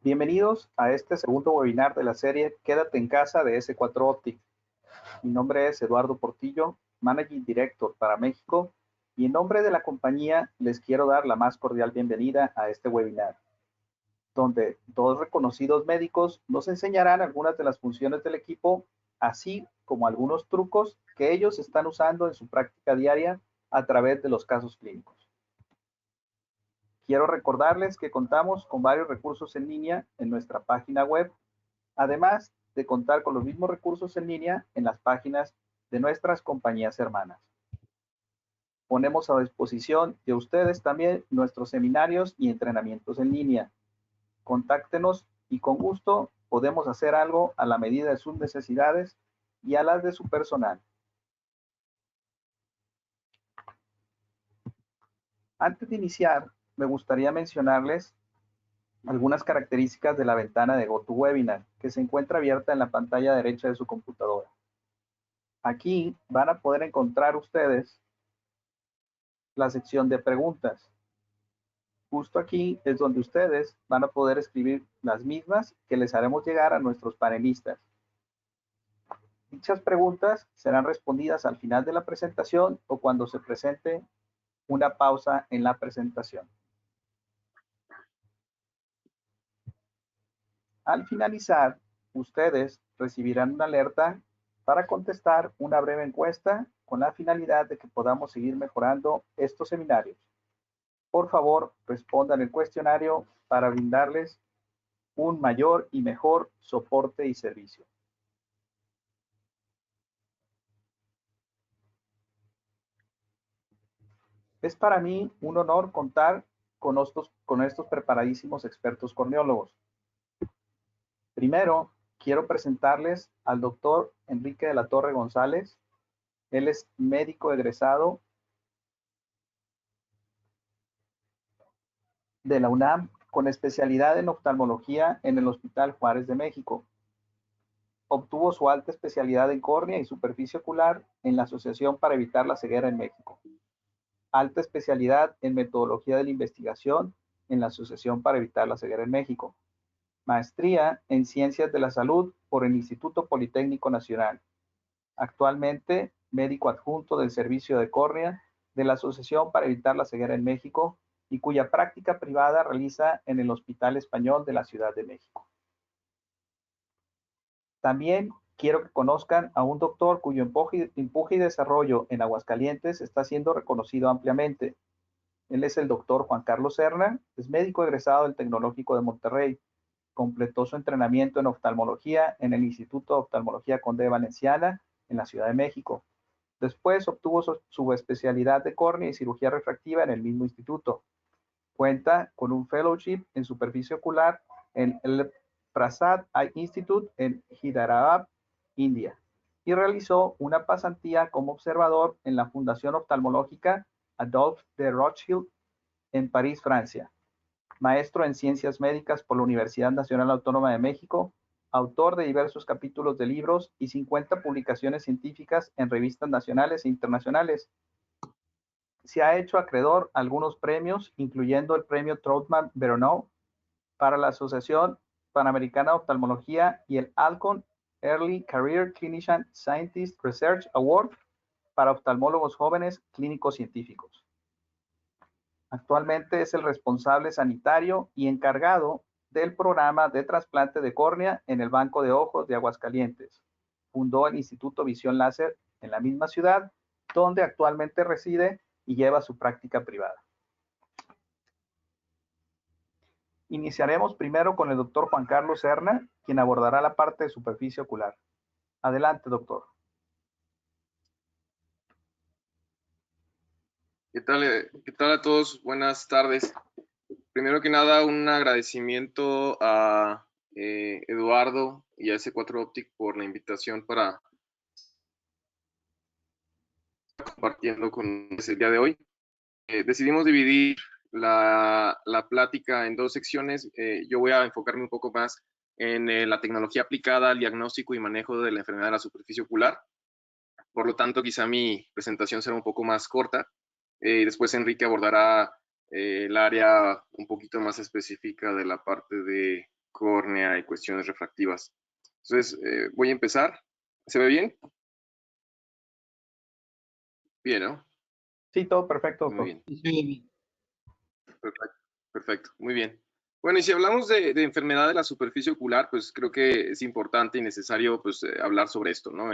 Bienvenidos a este segundo webinar de la serie Quédate en casa de S4 Optic. Mi nombre es Eduardo Portillo, Managing Director para México, y en nombre de la compañía les quiero dar la más cordial bienvenida a este webinar, donde dos reconocidos médicos nos enseñarán algunas de las funciones del equipo, así como algunos trucos que ellos están usando en su práctica diaria a través de los casos clínicos. Quiero recordarles que contamos con varios recursos en línea en nuestra página web, además de contar con los mismos recursos en línea en las páginas de nuestras compañías hermanas. Ponemos a disposición de ustedes también nuestros seminarios y entrenamientos en línea. Contáctenos y con gusto podemos hacer algo a la medida de sus necesidades y a las de su personal. Antes de iniciar, me gustaría mencionarles algunas características de la ventana de GoToWebinar que se encuentra abierta en la pantalla derecha de su computadora. Aquí van a poder encontrar ustedes la sección de preguntas. Justo aquí es donde ustedes van a poder escribir las mismas que les haremos llegar a nuestros panelistas. Dichas preguntas serán respondidas al final de la presentación o cuando se presente una pausa en la presentación. Al finalizar, ustedes recibirán una alerta para contestar una breve encuesta con la finalidad de que podamos seguir mejorando estos seminarios. Por favor, respondan el cuestionario para brindarles un mayor y mejor soporte y servicio. Es para mí un honor contar con estos preparadísimos expertos corneólogos. Primero, quiero presentarles al doctor Enrique de la Torre González. Él es médico egresado de la UNAM con especialidad en oftalmología en el Hospital Juárez de México. Obtuvo su alta especialidad en córnea y superficie ocular en la Asociación para Evitar la Ceguera en México. Alta especialidad en metodología de la investigación en la Asociación para Evitar la Ceguera en México. Maestría en Ciencias de la Salud por el Instituto Politécnico Nacional. Actualmente, médico adjunto del Servicio de Córnea de la Asociación para Evitar la Ceguera en México y cuya práctica privada realiza en el Hospital Español de la Ciudad de México. También quiero que conozcan a un doctor cuyo empuje y desarrollo en Aguascalientes está siendo reconocido ampliamente. Él es el doctor Juan Carlos Serna, es médico egresado del Tecnológico de Monterrey. Completó su entrenamiento en oftalmología en el Instituto de Oftalmología Conde de Valenciana en la Ciudad de México. Después obtuvo su especialidad de córnea y cirugía refractiva en el mismo instituto. Cuenta con un fellowship en superficie ocular en el Prasad Eye Institute en Hyderabad, India, y realizó una pasantía como observador en la Fundación Oftalmológica Adolphe de Rothschild en París, Francia. Maestro en Ciencias Médicas por la Universidad Nacional Autónoma de México, autor de diversos capítulos de libros y 50 publicaciones científicas en revistas nacionales e internacionales. Se ha hecho acreedor a algunos premios, incluyendo el premio Troutman-Veronneau para la Asociación Panamericana de Oftalmología y el Alcon Early Career Clinician Scientist Research Award para oftalmólogos jóvenes clínicos científicos. Actualmente es el responsable sanitario y encargado del programa de trasplante de córnea en el Banco de Ojos de Aguascalientes. Fundó el Instituto Visión Láser en la misma ciudad, donde actualmente reside y lleva su práctica privada. Iniciaremos primero con el doctor Juan Carlos Serna, quien abordará la parte de superficie ocular. Adelante, doctor. ¿Qué tal a todos? Buenas tardes. Primero que nada, un agradecimiento a Eduardo y a S4 Optic por la invitación para compartiendo con ustedes el día de hoy. Decidimos dividir la plática en dos secciones. Yo voy a enfocarme un poco más en la tecnología aplicada al diagnóstico y manejo de la enfermedad de la superficie ocular. Por lo tanto, quizá mi presentación será un poco más corta. Después Enrique abordará el área un poquito más específica de la parte de córnea y cuestiones refractivas. Entonces, voy a empezar. ¿Se ve bien? Bien, ¿no? Sí, todo perfecto, Muy doctor. bien. Perfecto, perfecto, muy bien. Bueno, y si hablamos de enfermedad de la superficie ocular, pues creo que es importante y necesario pues, hablar sobre esto, ¿no?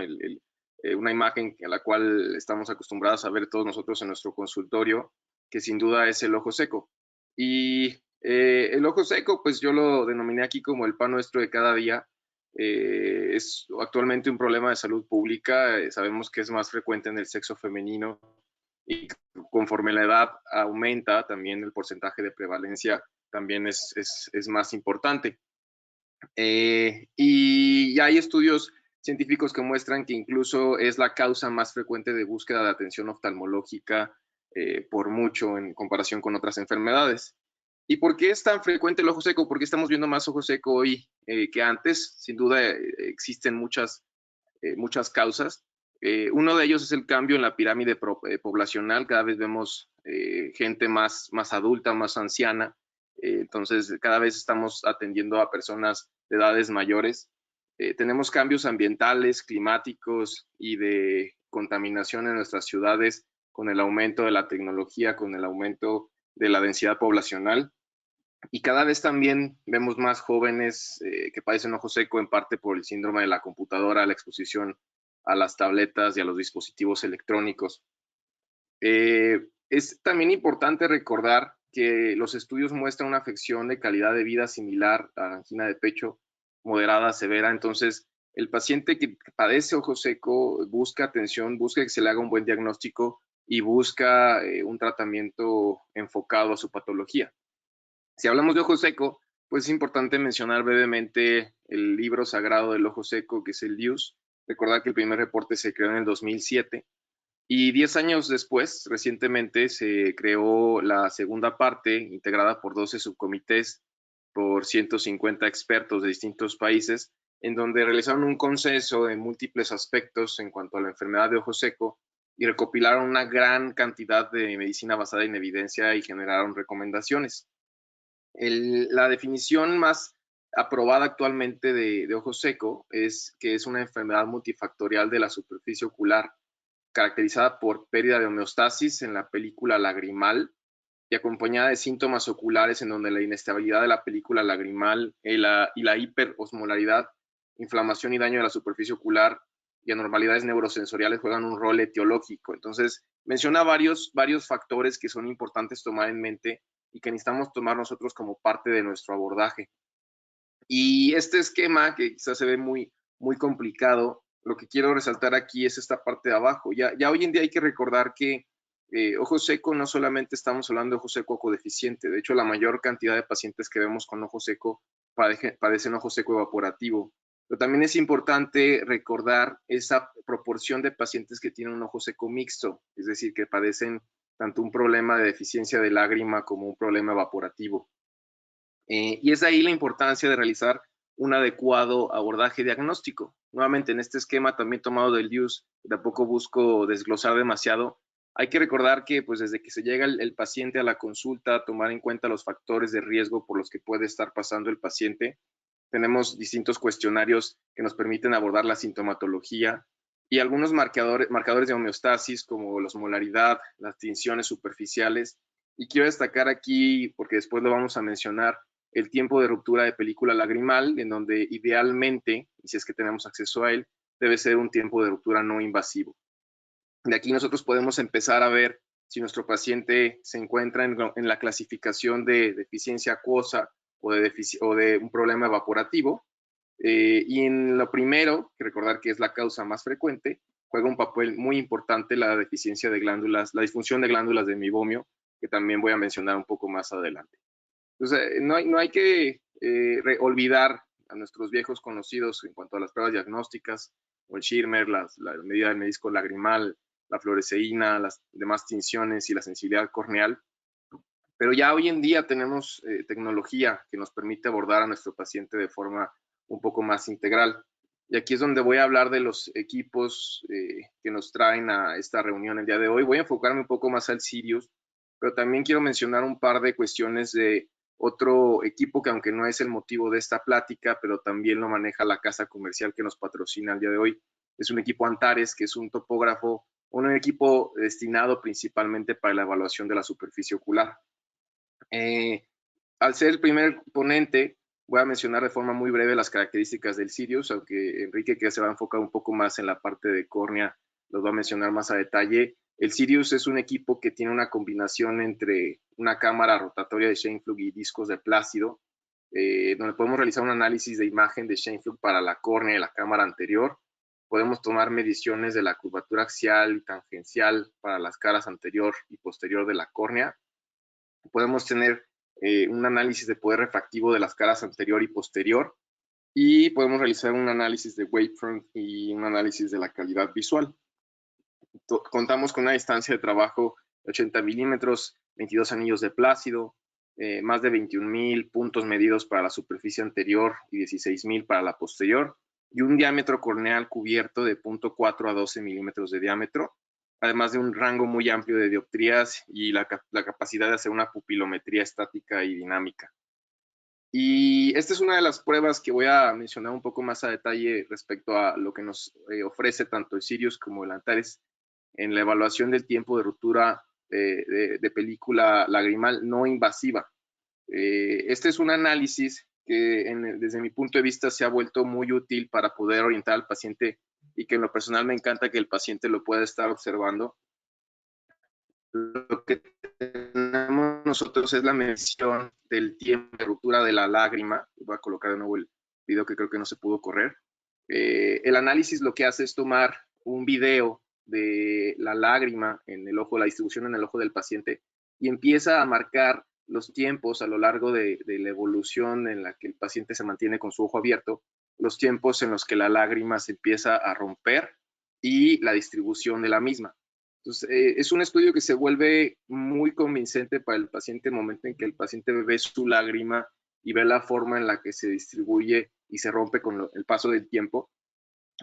Una imagen a la cual estamos acostumbrados a ver todos nosotros en nuestro consultorio, que sin duda es el ojo seco. Y el ojo seco, pues yo lo denominé aquí como el pan nuestro de cada día. Es actualmente un problema de salud pública. Sabemos que es más frecuente en el sexo femenino y conforme la edad aumenta, también el porcentaje de prevalencia también es más importante. Y hay estudios científicos que muestran que incluso es la causa más frecuente de búsqueda de atención oftalmológica por mucho en comparación con otras enfermedades. ¿Y por qué es tan frecuente el ojo seco? ¿Por qué estamos viendo más ojo seco hoy que antes? Sin duda existen muchas causas. Uno de ellos es el cambio en la pirámide poblacional. Cada vez vemos gente más adulta, más anciana. Entonces, cada vez estamos atendiendo a personas de edades mayores. Tenemos cambios ambientales, climáticos y de contaminación en nuestras ciudades con el aumento de la tecnología, con el aumento de la densidad poblacional. Y cada vez también vemos más jóvenes que padecen ojo seco, en parte por el síndrome de la computadora, la exposición a las tabletas y a los dispositivos electrónicos. Es también importante recordar que los estudios muestran una afección de calidad de vida similar a angina de pecho moderada, severa. Entonces, el paciente que padece ojo seco busca atención, busca que se le haga un buen diagnóstico y busca un tratamiento enfocado a su patología. Si hablamos de ojo seco, pues es importante mencionar brevemente el libro sagrado del ojo seco, que es el DIUS. Recordar que el primer reporte se creó en el 2007 y 10 años después, recientemente, se creó la segunda parte, integrada por 12 subcomités, por 150 expertos de distintos países, en donde realizaron un consenso de múltiples aspectos en cuanto a la enfermedad de ojo seco y recopilaron una gran cantidad de medicina basada en evidencia y generaron recomendaciones. La definición más aprobada actualmente de ojo seco es que es una enfermedad multifactorial de la superficie ocular, caracterizada por pérdida de homeostasis en la película lagrimal y acompañada de síntomas oculares en donde la inestabilidad de la película lagrimal y la hiperosmolaridad, inflamación y daño de la superficie ocular y anormalidades neurosensoriales juegan un rol etiológico. Entonces, menciona varios factores que son importantes tomar en mente y que necesitamos tomar nosotros como parte de nuestro abordaje. Y este esquema, que quizás se ve muy complicado, lo que quiero resaltar aquí es esta parte de abajo. Ya hoy en día hay que recordar que ojo seco no solamente estamos hablando de ojo seco codeficiente, de hecho la mayor cantidad de pacientes que vemos con ojo seco padecen ojo seco evaporativo. Pero también es importante recordar esa proporción de pacientes que tienen un ojo seco mixto, es decir, que padecen tanto un problema de deficiencia de lágrima como un problema evaporativo. Y es ahí la importancia de realizar un adecuado abordaje diagnóstico. Nuevamente, en este esquema también tomado del DIUS, tampoco busco desglosar demasiado. Hay que recordar que pues, desde que se llega el paciente a la consulta, tomar en cuenta los factores de riesgo por los que puede estar pasando el paciente. Tenemos distintos cuestionarios que nos permiten abordar la sintomatología y algunos marcadores de homeostasis como la osmolaridad, las tinciones superficiales. Y quiero destacar aquí, porque después lo vamos a mencionar, el tiempo de ruptura de película lagrimal, en donde idealmente, y si es que tenemos acceso a él, debe ser un tiempo de ruptura no invasivo. De aquí nosotros podemos empezar a ver si nuestro paciente se encuentra en la clasificación de deficiencia acuosa o de un problema evaporativo. Y en lo primero, que recordar que es la causa más frecuente, juega un papel muy importante la deficiencia de glándulas, la disfunción de glándulas de mibomio, que también voy a mencionar un poco más adelante. Entonces, no hay que olvidar a nuestros viejos conocidos en cuanto a las pruebas diagnósticas, o el Schirmer, la medida del menisco lagrimal, la fluoresceína, las demás tinciones y la sensibilidad corneal. Pero ya hoy en día tenemos tecnología que nos permite abordar a nuestro paciente de forma un poco más integral. Y aquí es donde voy a hablar de los equipos que nos traen a esta reunión el día de hoy. Voy a enfocarme un poco más al Sirius, pero también quiero mencionar un par de cuestiones de otro equipo que, aunque no es el motivo de esta plática, pero también lo maneja la casa comercial que nos patrocina el día de hoy, es un equipo Antares, que es un topógrafo, un equipo destinado principalmente para la evaluación de la superficie ocular. Al ser el primer ponente, voy a mencionar de forma muy breve las características del Sirius, aunque Enrique, que se va a enfocar un poco más en la parte de córnea, los va a mencionar más a detalle. El Sirius es un equipo que tiene una combinación entre una cámara rotatoria de Scheimpflug y discos de Plácido, donde podemos realizar un análisis de imagen de Scheimpflug para la córnea y la cámara anterior. Podemos tomar mediciones de la curvatura axial y tangencial para las caras anterior y posterior de la córnea. Podemos tener un análisis de poder refractivo de las caras anterior y posterior, y podemos realizar un análisis de wavefront y un análisis de la calidad visual. Contamos con una distancia de trabajo de 80 milímetros, 22 anillos de Plácido, más de 21,000 puntos medidos para la superficie anterior y 16,000 para la posterior, y un diámetro corneal cubierto de 0.4 a 12 milímetros de diámetro, además de un rango muy amplio de dioptrías y la capacidad de hacer una pupilometría estática y dinámica. Y esta es una de las pruebas que voy a mencionar un poco más a detalle respecto a lo que nos ofrece tanto el Sirius como el Antares en la evaluación del tiempo de ruptura de película lagrimal no invasiva. Este es un análisis que desde mi punto de vista se ha vuelto muy útil para poder orientar al paciente, y que en lo personal me encanta que el paciente lo pueda estar observando. Lo que tenemos nosotros es la medición del tiempo de ruptura de la lágrima. Voy a colocar de nuevo el video que creo que no se pudo correr. El análisis lo que hace es tomar un video de la lágrima en el ojo, la distribución en el ojo del paciente, y empieza a marcar los tiempos a lo largo de la evolución en la que el paciente se mantiene con su ojo abierto, los tiempos en los que la lágrima se empieza a romper y la distribución de la misma. Entonces, es un estudio que se vuelve muy convincente para el paciente en el momento en que el paciente ve su lágrima y ve la forma en la que se distribuye y se rompe con el paso del tiempo.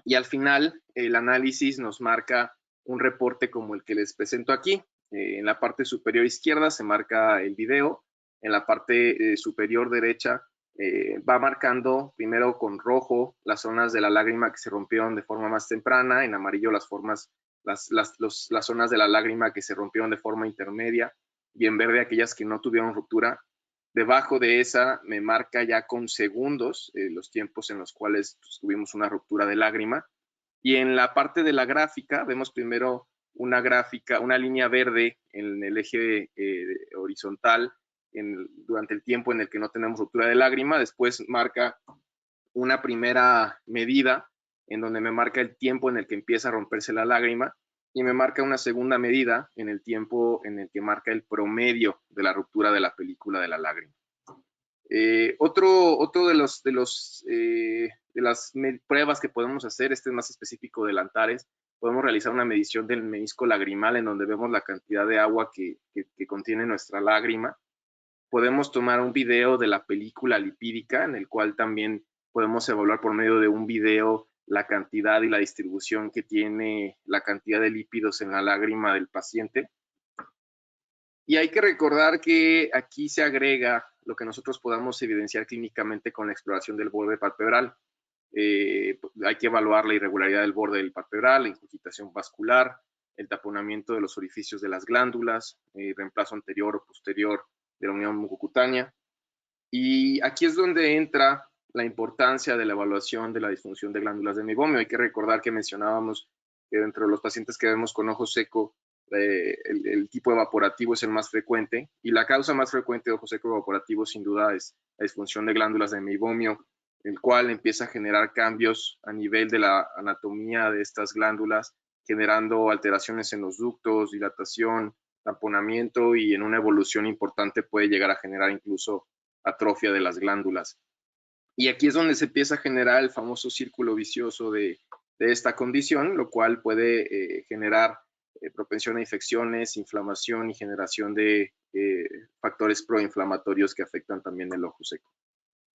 Y al final, el análisis nos marca un reporte como el que les presento aquí. En la parte superior izquierda se marca el video. En la parte superior derecha va marcando primero con rojo las zonas de la lágrima que se rompieron de forma más temprana, en amarillo las zonas de la lágrima que se rompieron de forma intermedia, y en verde aquellas que no tuvieron ruptura. Debajo de esa me marca ya con segundos los tiempos en los cuales tuvimos una ruptura de lágrima. Y en la parte de la gráfica vemos primero una línea verde en el eje horizontal durante el tiempo en el que no tenemos ruptura de lágrima. Después marca una primera medida en donde me marca el tiempo en el que empieza a romperse la lágrima, y me marca una segunda medida en el tiempo en el que marca el promedio de la ruptura de la película de la lágrima. Otro de las pruebas que podemos hacer, este es más específico del Antares, podemos realizar una medición del menisco lagrimal en donde vemos la cantidad de agua que contiene nuestra lágrima. Podemos tomar un video de la película lipídica, en el cual también podemos evaluar por medio de un video la cantidad y la distribución que tiene la cantidad de lípidos en la lágrima del paciente. Y hay que recordar que aquí se agrega lo que nosotros podamos evidenciar clínicamente con la exploración del borde palpebral. Hay que evaluar la irregularidad del borde del palpebral, la ingurgitación vascular, el taponamiento de los orificios de las glándulas, reemplazo anterior o posterior de la unión mucocutánea. Y aquí es donde entra la importancia de la evaluación de la disfunción de glándulas de meiomio. Hay que recordar que mencionábamos que dentro de los pacientes que vemos con ojo seco, el tipo evaporativo es el más frecuente, y la causa más frecuente de ojo seco evaporativo sin duda es la disfunción de glándulas de meibomio, el cual empieza a generar cambios a nivel de la anatomía de estas glándulas, generando alteraciones en los ductos, dilatación, tamponamiento, y en una evolución importante puede llegar a generar incluso atrofia de las glándulas. Y aquí es donde se empieza a generar el famoso círculo vicioso de esta condición, lo cual puede generar propensión a infecciones, inflamación y generación de factores proinflamatorios que afectan también el ojo seco.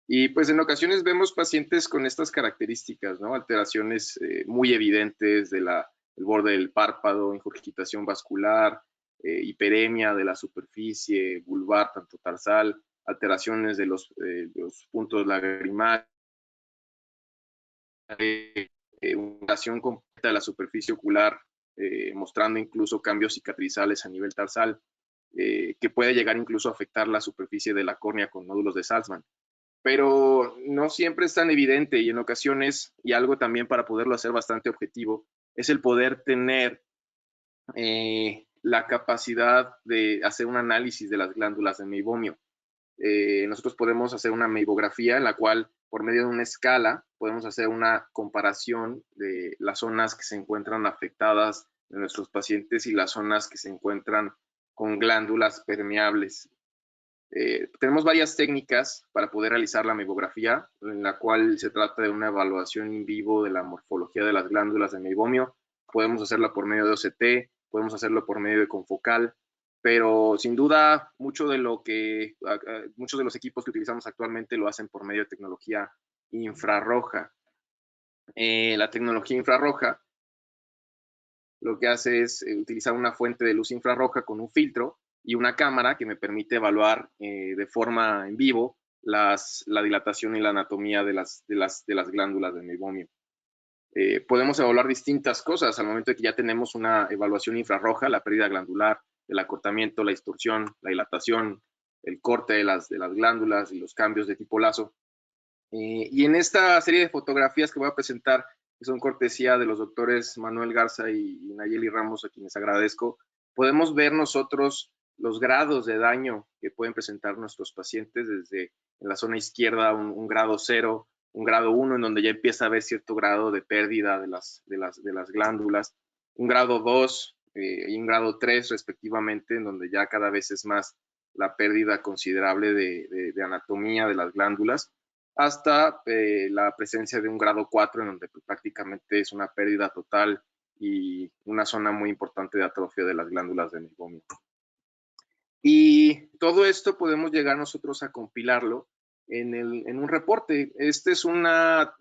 Y pues en ocasiones vemos pacientes con estas características, ¿no? Alteraciones muy evidentes del borde del párpado, ingurgitación vascular, hiperemia de la superficie vulvar, tanto tarsal, alteraciones de los puntos lagrimales, una alteración completa de la superficie ocular, mostrando incluso cambios cicatrizales a nivel tarsal, que puede llegar incluso a afectar la superficie de la córnea con nódulos de Salzmann. Pero no siempre es tan evidente, y en ocasiones, y algo también para poderlo hacer bastante objetivo, es el poder tener la capacidad de hacer un análisis de las glándulas de meibomio. Nosotros podemos hacer una meibografía en la cual, por medio de una escala, podemos hacer una comparación de las zonas que se encuentran afectadas de nuestros pacientes y las zonas que se encuentran con glándulas permeables. Tenemos varias técnicas para poder realizar la meibografía, en la cual se trata de una evaluación in vivo de la morfología de las glándulas de meibomio. Podemos hacerla por medio de OCT, podemos hacerlo por medio de confocal, pero sin duda muchos de los equipos que utilizamos actualmente lo hacen por medio de tecnología infrarroja. La tecnología infrarroja lo que hace es utilizar una fuente de luz infrarroja con un filtro y una cámara que me permite evaluar de forma en vivo la dilatación y la anatomía de las glándulas de meibomio. Podemos evaluar distintas cosas al momento de que ya tenemos una evaluación infrarroja, la pérdida glandular, el acortamiento, la distorsión, la dilatación, el corte de las glándulas y los cambios de tipo lazo. Y en esta serie de fotografías que voy a presentar, que son cortesía de los doctores Manuel Garza y Nayeli Ramos, a quienes agradezco, podemos ver nosotros los grados de daño que pueden presentar nuestros pacientes, desde en la zona izquierda un grado 0, un grado 1, en donde ya empieza a haber cierto grado de pérdida de las glándulas, un grado 2 y un grado 3 respectivamente, en donde ya cada vez es más la pérdida considerable de anatomía de las glándulas, hasta la presencia de un grado 4, en donde pues, prácticamente es una pérdida total y una zona muy importante de atrofia de las glándulas de meibomio. Y todo esto podemos llegar nosotros a compilarlo en un reporte. Este es una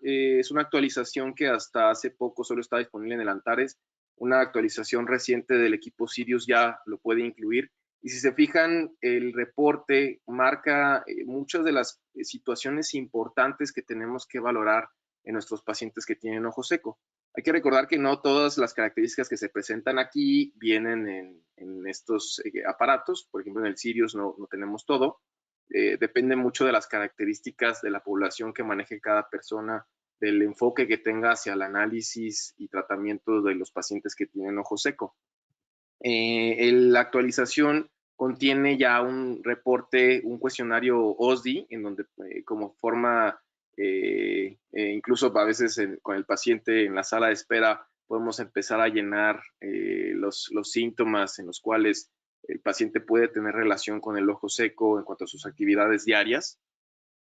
actualización que hasta hace poco solo está disponible en el Antares. Una actualización reciente del equipo Sirius ya lo puede incluir. Y si se fijan, el reporte marca muchas de las situaciones importantes que tenemos que valorar en nuestros pacientes que tienen ojo seco. Hay que recordar que no todas las características que se presentan aquí vienen en estos aparatos. Por ejemplo, en el Sirius no tenemos todo. Depende mucho de las características de la población que maneje cada persona, del enfoque que tenga hacia el análisis y tratamiento de los pacientes que tienen ojo seco. La actualización contiene ya un reporte, un cuestionario OSDI, en donde como forma, incluso a veces con el paciente en la sala de espera, podemos empezar a llenar los síntomas en los cuales el paciente puede tener relación con el ojo seco en cuanto a sus actividades diarias,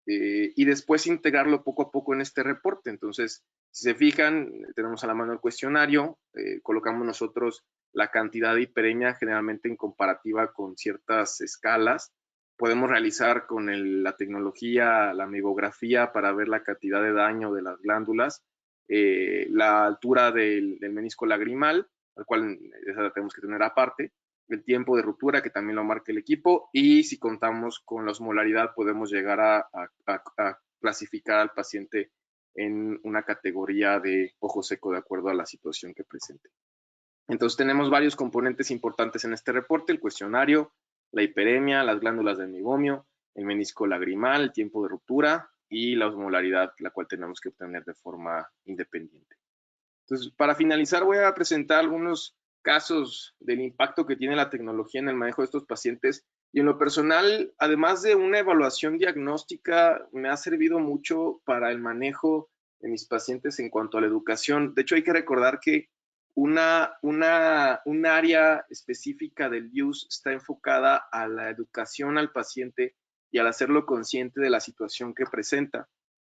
y después integrarlo poco a poco en este reporte. Entonces, si se fijan, tenemos a la mano el cuestionario, colocamos nosotros la cantidad de hiperemia generalmente en comparativa con ciertas escalas. Podemos realizar con la tecnología la meibografía para ver la cantidad de daño de las glándulas, la altura del menisco lagrimal, al cual esa la tenemos que tener aparte, el tiempo de ruptura, que también lo marca el equipo, y si contamos con la osmolaridad podemos llegar a clasificar al paciente en una categoría de ojo seco de acuerdo a la situación que presente. Entonces tenemos varios componentes importantes en este reporte: el cuestionario, la hiperemia, las glándulas del meibomio, el menisco lagrimal, el tiempo de ruptura y la osmolaridad, la cual tenemos que obtener de forma independiente. Entonces, para finalizar, voy a presentar algunos casos del impacto que tiene la tecnología en el manejo de estos pacientes. Y en lo personal, además de una evaluación diagnóstica, me ha servido mucho para el manejo de mis pacientes en cuanto a la educación. De hecho, hay que recordar que un área específica del IUS está enfocada a la educación al paciente y al hacerlo consciente de la situación que presenta.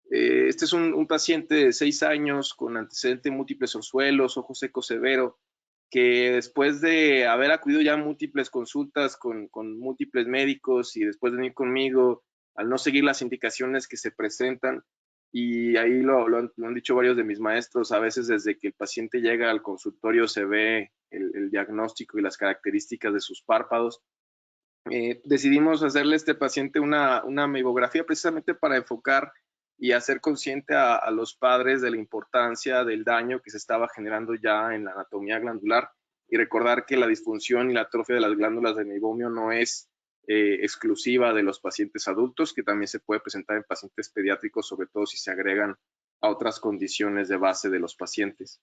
Este es un paciente de 6 años con antecedente de múltiples orzuelos, ojo seco severo, que después de haber acudido ya a múltiples consultas con múltiples médicos y después de venir conmigo, al no seguir las indicaciones que se presentan, y ahí lo han dicho varios de mis maestros, a veces desde que el paciente llega al consultorio se ve el diagnóstico y las características de sus párpados. decidimos hacerle a este paciente una mamografía precisamente para enfocar y hacer consciente a los padres de la importancia del daño que se estaba generando ya en la anatomía glandular y recordar que la disfunción y la atrofia de las glándulas de meibomio no es exclusiva de los pacientes adultos, que también se puede presentar en pacientes pediátricos, sobre todo si se agregan a otras condiciones de base de los pacientes.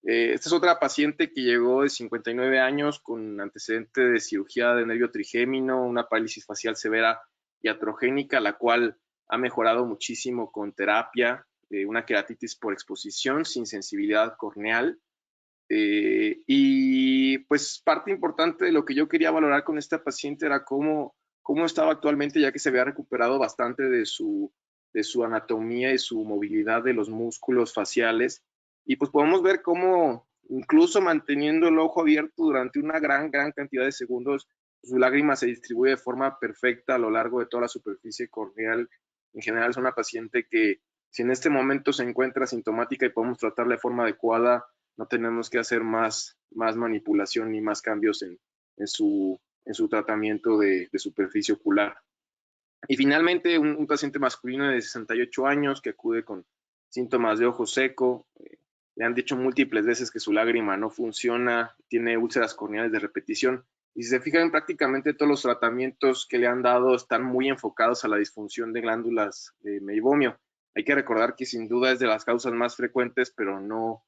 Esta es otra paciente que llegó de 59 años con antecedente de cirugía de nervio trigémino, una parálisis facial severa y atrogénica, la cual ha mejorado muchísimo con terapia, una queratitis por exposición sin sensibilidad corneal. Y pues parte importante de lo que yo quería valorar con esta paciente era cómo estaba actualmente, ya que se había recuperado bastante de su anatomía y su movilidad de los músculos faciales. Y pues podemos ver cómo, incluso manteniendo el ojo abierto durante una gran cantidad de segundos, su lágrima se distribuye de forma perfecta a lo largo de toda la superficie corneal. En general es una paciente que, si en este momento se encuentra asintomática y podemos tratarla de forma adecuada, no tenemos que hacer más manipulación ni más cambios en su tratamiento de superficie ocular. Y finalmente, un paciente masculino de 68 años que acude con síntomas de ojo seco. Le han dicho múltiples veces que su lágrima no funciona, tiene úlceras corneales de repetición. Y si se fijan, prácticamente todos los tratamientos que le han dado están muy enfocados a la disfunción de glándulas de meibomio. Hay que recordar que sin duda es de las causas más frecuentes, pero no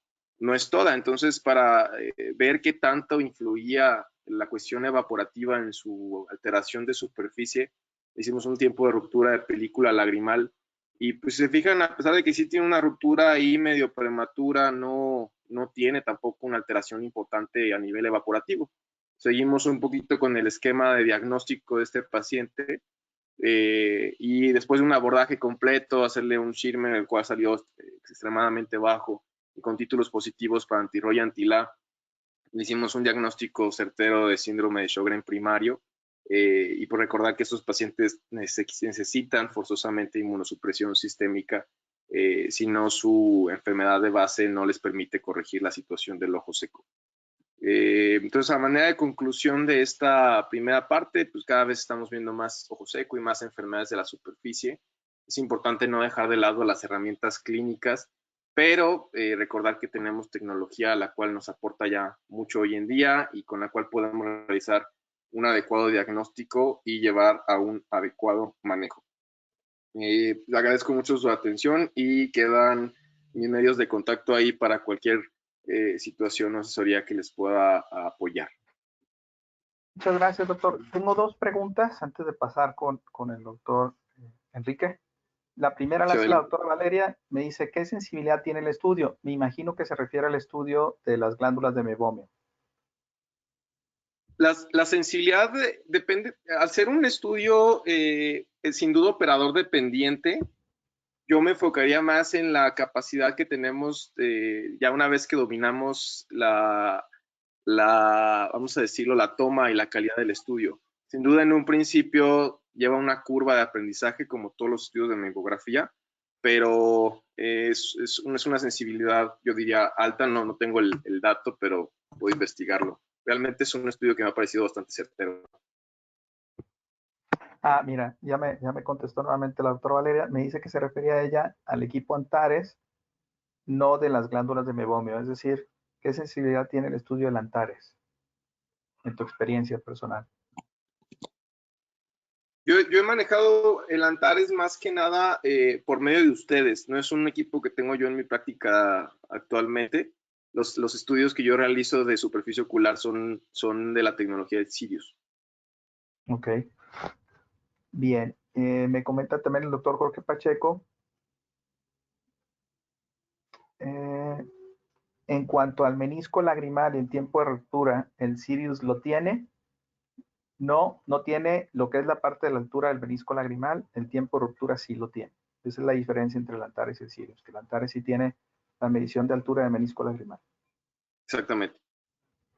es toda. Entonces, para ver qué tanto influía la cuestión evaporativa en su alteración de superficie, hicimos un tiempo de ruptura de película lagrimal. Y pues si se fijan, a pesar de que sí tiene una ruptura ahí medio prematura, no tiene tampoco una alteración importante a nivel evaporativo. Seguimos un poquito con el esquema de diagnóstico de este paciente y después de un abordaje completo, hacerle un Schirmer, el cual salió extremadamente bajo y con títulos positivos para anti-ROY y anti-LA, le hicimos un diagnóstico certero de síndrome de Sjögren primario. Y por recordar que estos pacientes necesitan forzosamente inmunosupresión sistémica, si no su enfermedad de base no les permite corregir la situación del ojo seco. Entonces, a manera de conclusión de esta primera parte, pues cada vez estamos viendo más ojo seco y más enfermedades de la superficie. Es importante no dejar de lado las herramientas clínicas, pero recordar que tenemos tecnología la cual nos aporta ya mucho hoy en día y con la cual podemos realizar un adecuado diagnóstico y llevar a un adecuado manejo. Le agradezco mucho su atención y quedan mis medios de contacto ahí para cualquier situación o asesoría que les pueda apoyar. Muchas gracias, doctor. Tengo dos preguntas antes de pasar con el doctor Enrique. La primera la hace la doctora Valeria. Me dice, ¿qué sensibilidad tiene el estudio? Me imagino que se refiere al estudio de las glándulas de meibomio. La sensibilidad depende, al ser un estudio sin duda operador dependiente, yo me enfocaría más en la capacidad que tenemos ya una vez que dominamos vamos a decirlo, la toma y la calidad del estudio. Sin duda, en un principio lleva una curva de aprendizaje como todos los estudios de mamografía, pero es una sensibilidad, yo diría, alta. No tengo el dato, pero puedo investigarlo. Realmente es un estudio que me ha parecido bastante certero. Ah, mira, ya me contestó nuevamente la doctora Valeria. Me dice que se refería a ella al equipo Antares, no de las glándulas de meibomio. Es decir, ¿qué sensibilidad tiene el estudio del Antares en tu experiencia personal? Yo he manejado el Antares más que nada por medio de ustedes. No es un equipo que tengo yo en mi práctica actualmente. Los estudios que yo realizo de superficie ocular son de la tecnología de Sirius. Ok. Bien. Me comenta también el doctor Jorge Pacheco. En cuanto al menisco lagrimal en tiempo de ruptura, ¿el Sirius lo tiene? No tiene lo que es la parte de la altura del menisco lagrimal. El tiempo de ruptura sí lo tiene. Esa es la diferencia entre el Antares y el Sirius, que el Antares sí tiene la medición de altura del menisco lagrimal. Exactamente.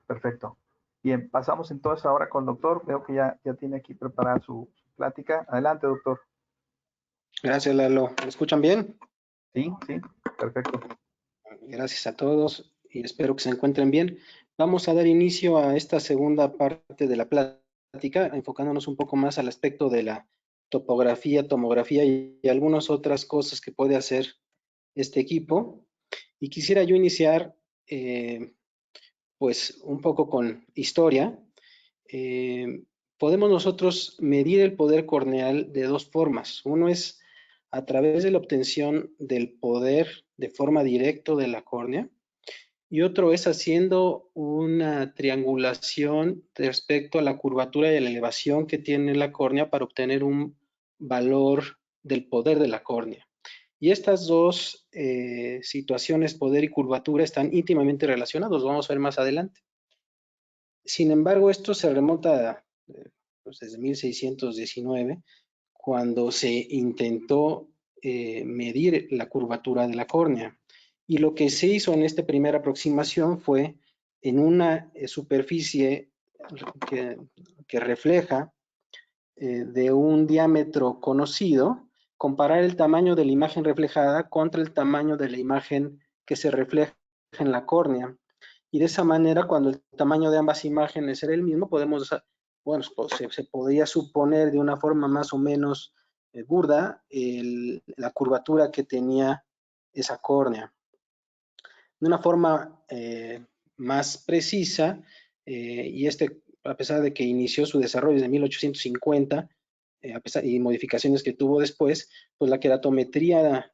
Perfecto. Bien, pasamos entonces ahora con el doctor. Veo que ya tiene aquí preparada su plática. Adelante, doctor. Gracias, Lalo. ¿Me escuchan bien? Sí, perfecto. Gracias a todos y espero que se encuentren bien. Vamos a dar inicio a esta segunda parte de la plática plática, enfocándonos un poco más al aspecto de la topografía, tomografía y algunas otras cosas que puede hacer este equipo. Y quisiera yo iniciar pues un poco con historia. Podemos nosotros medir el poder corneal de dos formas. Uno es a través de la obtención del poder de forma directa de la córnea, y otro es haciendo una triangulación respecto a la curvatura y a la elevación que tiene la córnea para obtener un valor del poder de la córnea. Y estas dos situaciones, poder y curvatura, están íntimamente relacionados, lo vamos a ver más adelante. Sin embargo, esto se remonta pues desde 1619, cuando se intentó medir la curvatura de la córnea. Y lo que se hizo en esta primera aproximación fue en una superficie que refleja de un diámetro conocido, comparar el tamaño de la imagen reflejada contra el tamaño de la imagen que se refleja en la córnea. Y de esa manera, cuando el tamaño de ambas imágenes era el mismo, podemos, bueno, pues se podría suponer de una forma más o menos burda la curvatura que tenía esa córnea. De una forma más precisa, y a pesar de que inició su desarrollo desde 1850, y modificaciones que tuvo después, pues la queratometría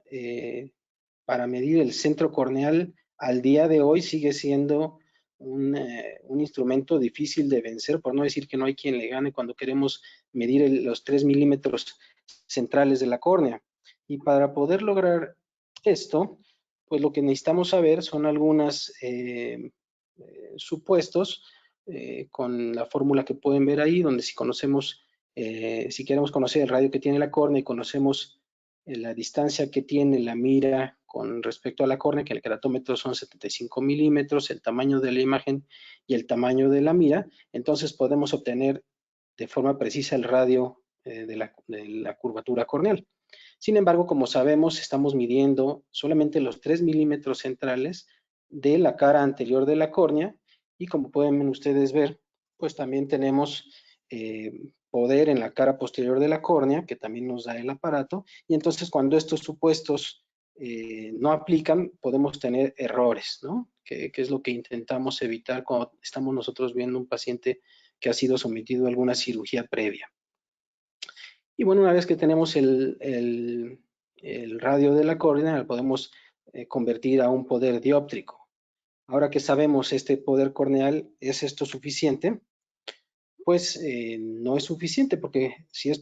para medir el centro corneal al día de hoy sigue siendo un instrumento difícil de vencer, por no decir que no hay quien le gane cuando queremos medir los 3 milímetros centrales de la córnea. Y para poder lograr esto, pues lo que necesitamos saber son algunos supuestos con la fórmula que pueden ver ahí, donde si conocemos, si queremos conocer el radio que tiene la córnea y conocemos la distancia que tiene la mira con respecto a la córnea, que el queratómetro son 75 milímetros, el tamaño de la imagen y el tamaño de la mira, entonces podemos obtener de forma precisa el radio de la curvatura corneal. Sin embargo, como sabemos, estamos midiendo solamente los 3 milímetros centrales de la cara anterior de la córnea, y como pueden ustedes ver, pues también tenemos poder en la cara posterior de la córnea, que también nos da el aparato, y entonces cuando estos supuestos no aplican, podemos tener errores, ¿no? Que es lo que intentamos evitar cuando estamos nosotros viendo un paciente que ha sido sometido a alguna cirugía previa. Y bueno, una vez que tenemos el radio de la córnea, lo podemos convertir a un poder dióptrico. Ahora que sabemos este poder corneal, ¿es esto suficiente? Pues no es suficiente, porque si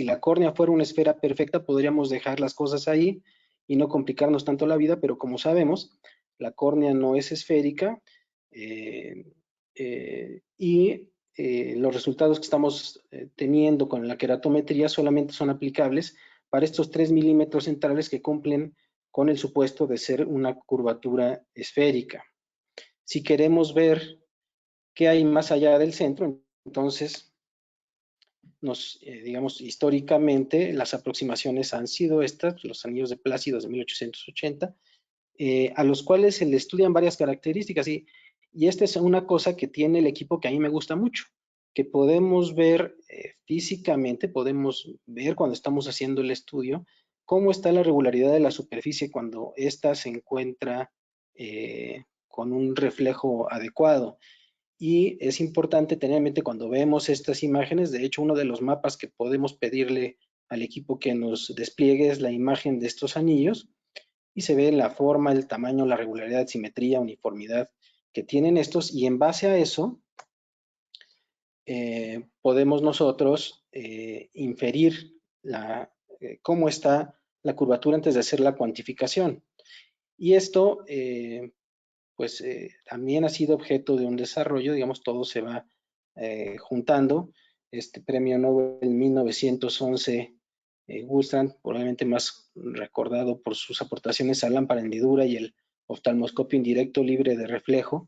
la córnea fuera una esfera perfecta, podríamos dejar las cosas ahí y no complicarnos tanto la vida, pero como sabemos, la córnea no es esférica, y los resultados que estamos teniendo con la queratometría solamente son aplicables para estos 3 milímetros centrales que cumplen con el supuesto de ser una curvatura esférica. Si queremos ver qué hay más allá del centro, entonces, digamos, históricamente las aproximaciones han sido estas, los anillos de Plácido de 1880, a los cuales se le estudian varias características, y esta es una cosa que tiene el equipo que a mí me gusta mucho, que podemos ver físicamente, podemos ver cuando estamos haciendo el estudio, cómo está la regularidad de la superficie cuando ésta se encuentra con un reflejo adecuado. Y es importante tener en mente cuando vemos estas imágenes, de hecho uno de los mapas que podemos pedirle al equipo que nos despliegue es la imagen de estos anillos, y se ve la forma, el tamaño, la regularidad, simetría, uniformidad que tienen estos, y en base a eso podemos nosotros inferir cómo está la curvatura antes de hacer la cuantificación. Y esto pues también ha sido objeto de un desarrollo, digamos, todo se va juntando. Este premio Nobel en 1911, Gustrand, probablemente más recordado por sus aportaciones a lámpara hendidura y el oftalmoscopio indirecto libre de reflejo,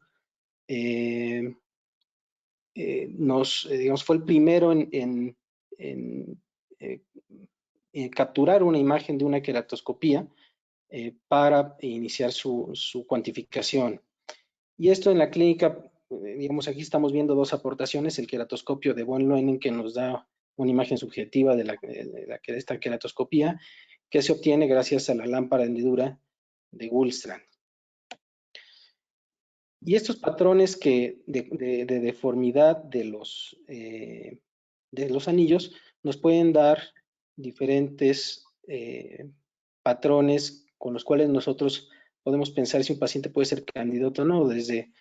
digamos, fue el primero en capturar una imagen de una queratoscopía para iniciar su cuantificación. Y esto en la clínica digamos, aquí estamos viendo dos aportaciones, el queratoscopio de von Leunen, que nos da una imagen subjetiva de esta queratoscopía, que se obtiene gracias a la lámpara de hendidura de Gullstrand. Y estos patrones de deformidad de los anillos nos pueden dar diferentes patrones con los cuales nosotros podemos pensar si un paciente puede ser candidato o no, desde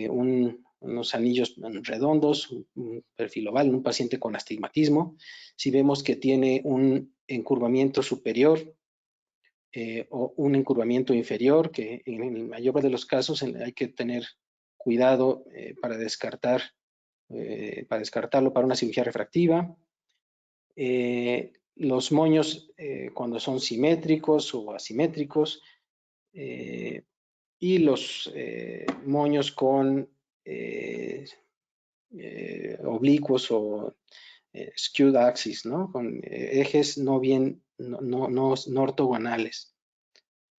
unos anillos redondos, un perfil oval en un paciente con astigmatismo. Si vemos que tiene un encurvamiento superior o un encurvamiento inferior, que en el mayor de los casos hay que tener cuidado para descartarlo para una cirugía refractiva. Los moños cuando son simétricos o asimétricos, y los moños con oblicuos o skewed axis, ¿no? Con ejes no ortogonales,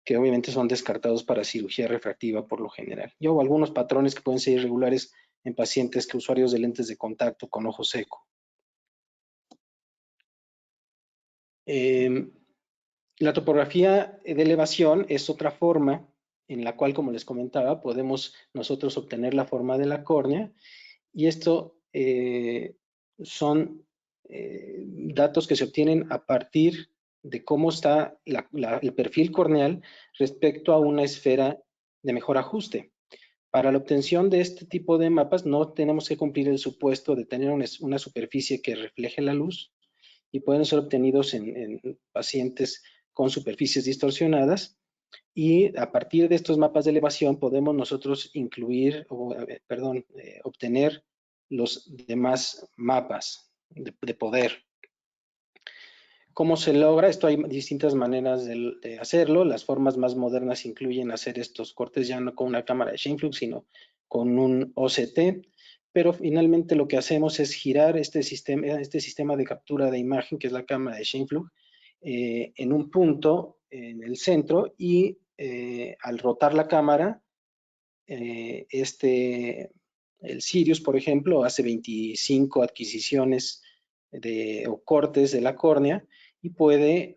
que obviamente son descartados para cirugía refractiva por lo general. Y hubo algunos patrones que pueden ser irregulares en pacientes que usuarios de lentes de contacto con ojo seco. La topografía de elevación es otra forma en la cual, como les comentaba, podemos nosotros obtener la forma de la córnea, y esto son datos que se obtienen a partir de cómo está el perfil corneal respecto a una esfera de mejor ajuste. Para la obtención de este tipo de mapas no tenemos que cumplir el supuesto de tener una superficie que refleje la luz, y pueden ser obtenidos en pacientes con superficies distorsionadas, y a partir de estos mapas de elevación podemos nosotros obtener los demás mapas de poder. ¿Cómo se logra? Esto hay distintas maneras de hacerlo. Las formas más modernas incluyen hacer estos cortes ya no con una cámara de Scheimpflug, sino con un OCT, pero finalmente lo que hacemos es girar este sistema de captura de imagen, que es la cámara de Scheimpflug, en un punto en el centro, y al rotar la cámara, el Sirius, por ejemplo, hace 25 adquisiciones o cortes de la córnea, y puede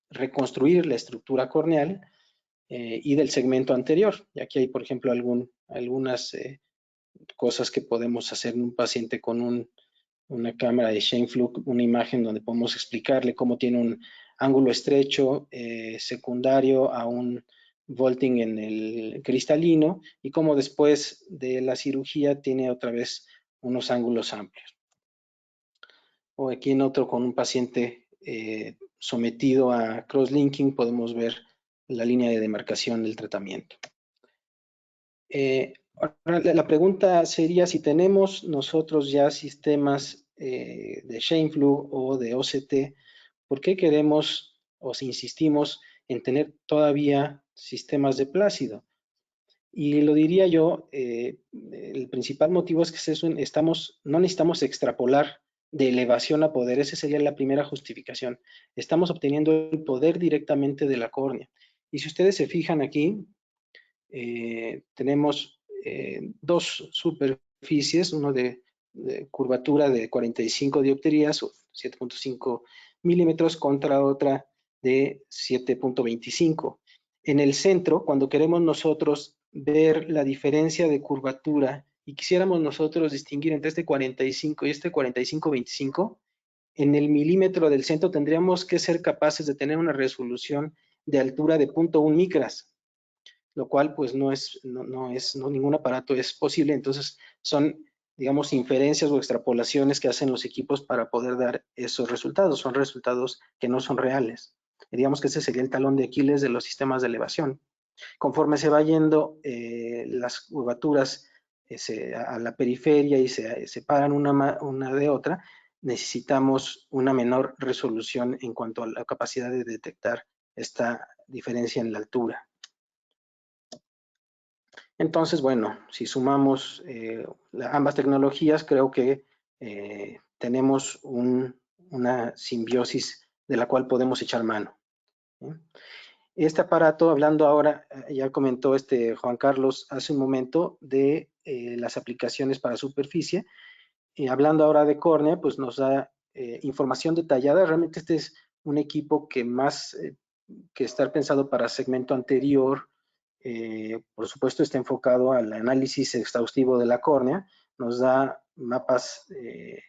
reconstruir la estructura corneal y del segmento anterior. Y aquí hay, por ejemplo, algunas cosas que podemos hacer en un paciente con una cámara de Scheimpflug, una imagen donde podemos explicarle cómo tiene un ángulo estrecho secundario a un vaulting en el cristalino, y cómo después de la cirugía tiene otra vez unos ángulos amplios. O aquí en otro con un paciente sometido a cross-linking podemos ver la línea de demarcación del tratamiento. Ahora, la pregunta sería, si tenemos nosotros ya sistemas de Scheimpflug o de OCT, ¿por qué queremos o si insistimos en tener todavía sistemas de Plácido? Y lo diría yo, el principal motivo es que no necesitamos extrapolar de elevación a poder. Esa sería la primera justificación. Estamos obteniendo el poder directamente de la córnea. Y si ustedes se fijan aquí, tenemos dos superficies, uno de curvatura de 45 dioptrías o 7.5 milímetros contra otra de 7.25. En el centro, cuando queremos nosotros ver la diferencia de curvatura y quisiéramos nosotros distinguir entre este 45 y este 45-25, en el milímetro del centro tendríamos que ser capaces de tener una resolución de altura de 0.1 micras, lo cual pues no ningún aparato es posible. Entonces son, digamos, inferencias o extrapolaciones que hacen los equipos para poder dar esos resultados. Son resultados que no son reales. Y digamos que ese sería el talón de Aquiles de los sistemas de elevación. Conforme se va yendo las curvaturas a la periferia y se separan una de otra, necesitamos una menor resolución en cuanto a la capacidad de detectar esta diferencia en la altura. Entonces, bueno, si sumamos ambas tecnologías, creo que tenemos una simbiosis de la cual podemos echar mano. Este aparato, hablando ahora, ya comentó Juan Carlos hace un momento de las aplicaciones para superficie, hablando ahora de córnea, pues nos da información detallada. Realmente este es un equipo que más que estar pensado para segmento anterior, por supuesto está enfocado al análisis exhaustivo de la córnea, nos da mapas que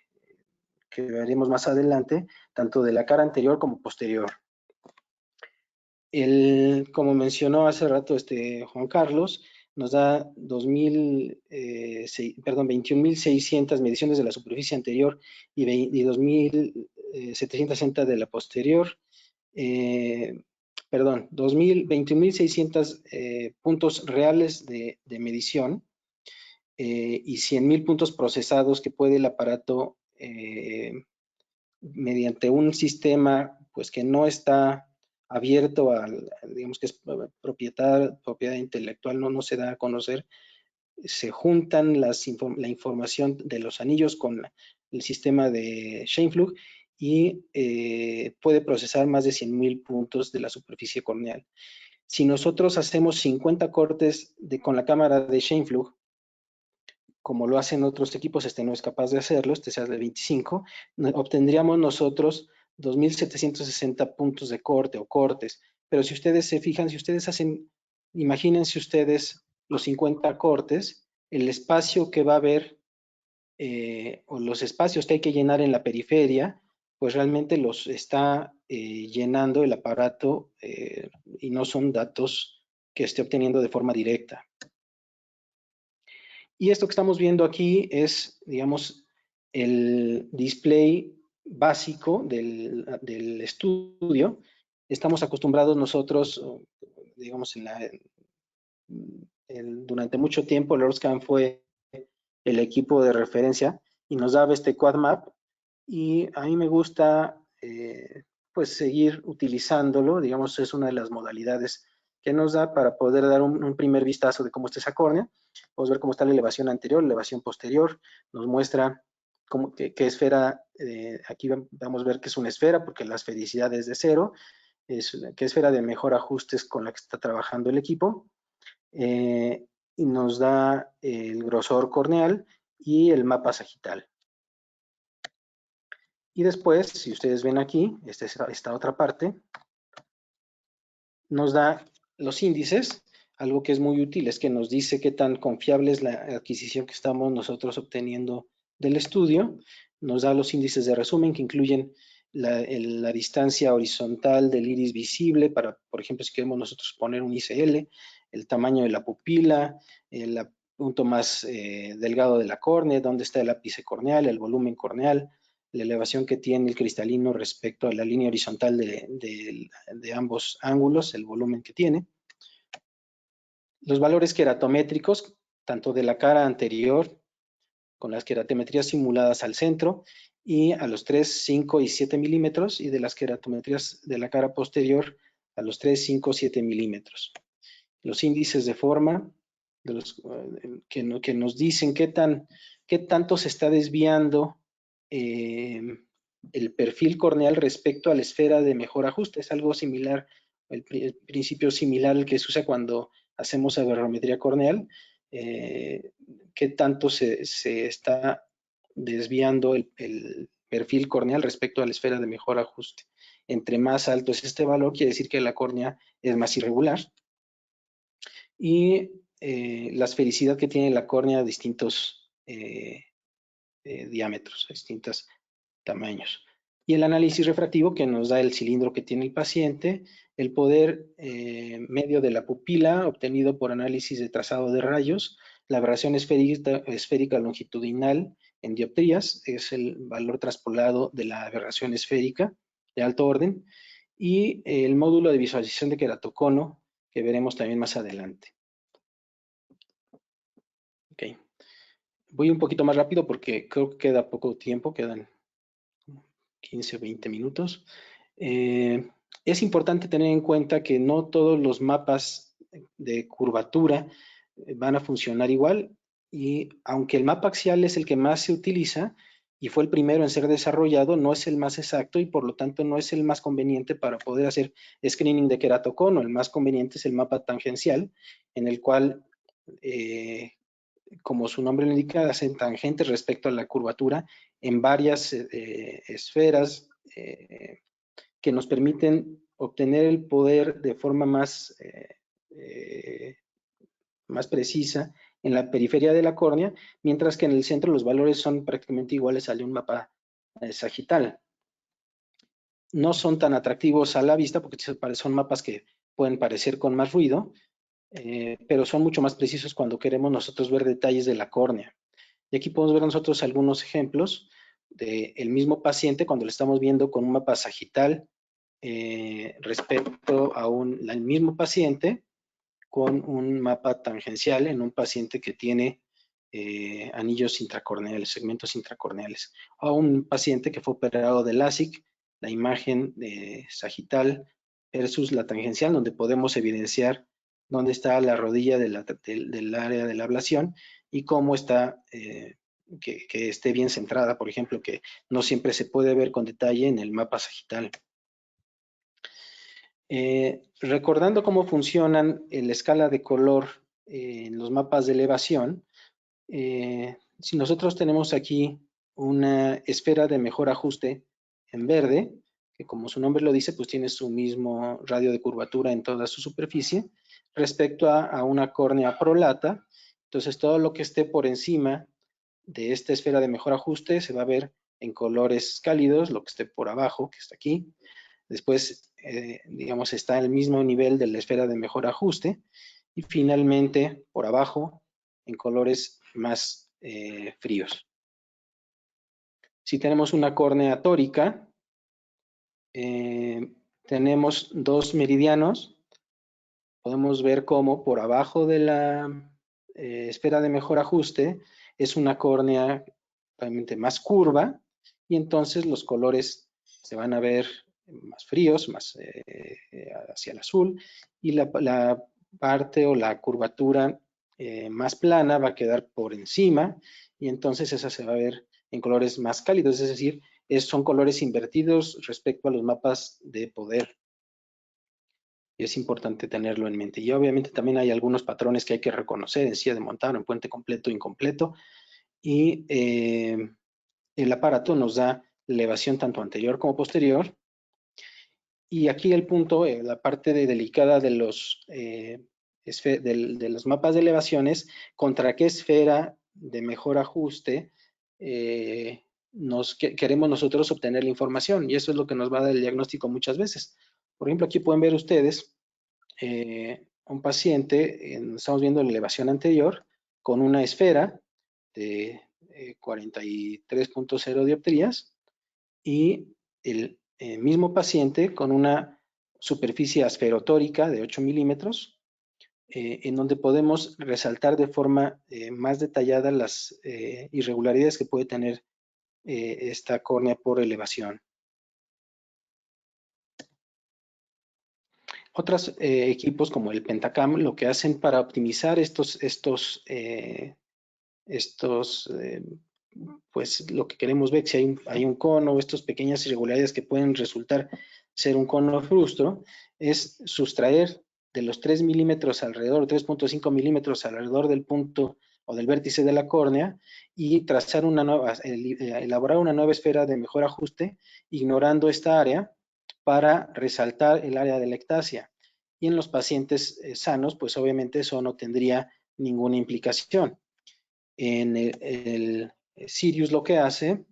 veremos más adelante, tanto de la cara anterior como posterior. Como mencionó hace rato Juan Carlos, nos da 21.600 mediciones de la superficie anterior y 2.760 de la posterior. 21.600 puntos reales de medición y 100.000 puntos procesados que puede el aparato mediante un sistema pues que no está abierto digamos que es propiedad intelectual, no se da a conocer, se juntan la información de los anillos con el sistema de Scheimpflug y puede procesar más de 100.000 puntos de la superficie corneal. Si nosotros hacemos 50 cortes con la cámara de Scheimpflug, como lo hacen otros equipos, no es capaz de hacerlo, sea de 25, obtendríamos nosotros 2.760 puntos de corte o cortes. Pero si ustedes se fijan, si ustedes imagínense ustedes los 50 cortes, el espacio que va a haber o los espacios que hay que llenar en la periferia, pues realmente los está llenando el aparato y no son datos que esté obteniendo de forma directa. Y esto que estamos viendo aquí es, digamos, el display básico del estudio. Estamos acostumbrados nosotros, digamos, durante mucho tiempo el ORSCAN fue el equipo de referencia y nos daba este quad map, y a mí me gusta pues seguir utilizándolo. Digamos, es una de las modalidades que nos da para poder dar un primer vistazo de cómo está esa córnea. Podemos ver cómo está la elevación anterior, la elevación posterior, nos muestra qué esfera, aquí vamos a ver que es una esfera porque la esfericidad es de 0, qué esfera de mejor ajustes con la que está trabajando el equipo, y nos da el grosor corneal y el mapa sagital. Y después, si ustedes ven aquí, esta otra parte, nos da los índices. Algo que es muy útil es que nos dice qué tan confiable es la adquisición que estamos nosotros obteniendo del estudio. Nos da los índices de resumen que incluyen la distancia horizontal del iris visible para, por ejemplo, si queremos nosotros poner un ICL, el tamaño de la pupila, el punto más delgado de la córnea, dónde está el ápice corneal, el volumen corneal, la elevación que tiene el cristalino respecto a la línea horizontal de ambos ángulos, el volumen que tiene. Los valores queratométricos, tanto de la cara anterior, con las queratometrías simuladas al centro, y a los 3, 5 y 7 milímetros, y de las queratometrías de la cara posterior a los 3, 5, 7 milímetros. Los índices de forma, que nos dicen qué tanto se está desviando el perfil corneal respecto a la esfera de mejor ajuste. Es algo similar, el principio similar al que se usa cuando hacemos aberrometría corneal. Qué tanto se está desviando el perfil corneal respecto a la esfera de mejor ajuste. Entre más alto es este valor, quiere decir que la córnea es más irregular. Y la esfericidad que tiene la córnea a distintos diámetros, a distintos tamaños. Y el análisis refractivo que nos da el cilindro que tiene el paciente, el poder medio de la pupila obtenido por análisis de trazado de rayos, la aberración esférica longitudinal en dioptrías, es el valor traspolado de la aberración esférica de alto orden, y el módulo de visualización de queratocono, que veremos también más adelante. Ok. Voy un poquito más rápido porque creo que queda poco tiempo, quedan 15 o 20 minutos. Es importante tener en cuenta que no todos los mapas de curvatura van a funcionar igual, y aunque el mapa axial es el que más se utiliza, y fue el primero en ser desarrollado, no es el más exacto y por lo tanto no es el más conveniente para poder hacer screening de queratocono. El más conveniente es el mapa tangencial, en el cual, como su nombre lo indica, hacen tangentes respecto a la curvatura en varias esferas que nos permiten obtener el poder de forma más precisa en la periferia de la córnea, mientras que en el centro los valores son prácticamente iguales al de un mapa sagital. No son tan atractivos a la vista porque son mapas que pueden parecer con más ruido, pero son mucho más precisos cuando queremos nosotros ver detalles de la córnea. Y aquí podemos ver nosotros algunos ejemplos del mismo paciente cuando lo estamos viendo con un mapa sagital respecto a el mismo paciente con un mapa tangencial en un paciente que tiene anillos intracorneales, segmentos intracorneales, o un paciente que fue operado de LASIK, la imagen sagital versus la tangencial, donde podemos evidenciar dónde está la rodilla del área de la ablación y cómo está, que esté bien centrada, por ejemplo, que no siempre se puede ver con detalle en el mapa sagital. Recordando cómo funcionan la escala de color en los mapas de elevación, si nosotros tenemos aquí una esfera de mejor ajuste en verde, que como su nombre lo dice, pues tiene su mismo radio de curvatura en toda su superficie, respecto a una córnea prolata, entonces todo lo que esté por encima de esta esfera de mejor ajuste se va a ver en colores cálidos, lo que esté por abajo, que está aquí. Después, digamos, está al mismo nivel de la esfera de mejor ajuste. Y finalmente, por abajo, en colores más fríos. Si tenemos una córnea tórica, tenemos dos meridianos. Podemos ver cómo por abajo de la esfera de mejor ajuste es una córnea realmente más curva y entonces los colores se van a ver más fríos, más hacia el azul, y la parte o la curvatura más plana va a quedar por encima y entonces esa se va a ver en colores más cálidos, es decir, son colores invertidos respecto a los mapas de poder. Y es importante tenerlo en mente. Y obviamente también hay algunos patrones que hay que reconocer en silla de montar, en puente completo, incompleto, y el aparato nos da elevación tanto anterior como posterior. Y aquí el punto, la parte delicada de los mapas de elevaciones, contra qué esfera de mejor ajuste queremos nosotros obtener la información, y eso es lo que nos va a dar el diagnóstico muchas veces. Por ejemplo, aquí pueden ver ustedes un paciente, estamos viendo la elevación anterior, con una esfera de 43.0 dioptrías y el mismo paciente con una superficie asferotórica de 8 milímetros, en donde podemos resaltar de forma más detallada las irregularidades que puede tener esta córnea por elevación. Otros equipos como el Pentacam lo que hacen para optimizar pues lo que queremos ver, si hay un cono o estas pequeñas irregularidades que pueden resultar ser un cono frustro, es sustraer de los 3 milímetros alrededor, 3.5 milímetros alrededor del punto o del vértice de la córnea y trazar elaborar una nueva esfera de mejor ajuste, ignorando esta área para resaltar el área de la ectasia. Y en los pacientes sanos, pues obviamente eso no tendría ninguna implicación. En el Sirius lo que hace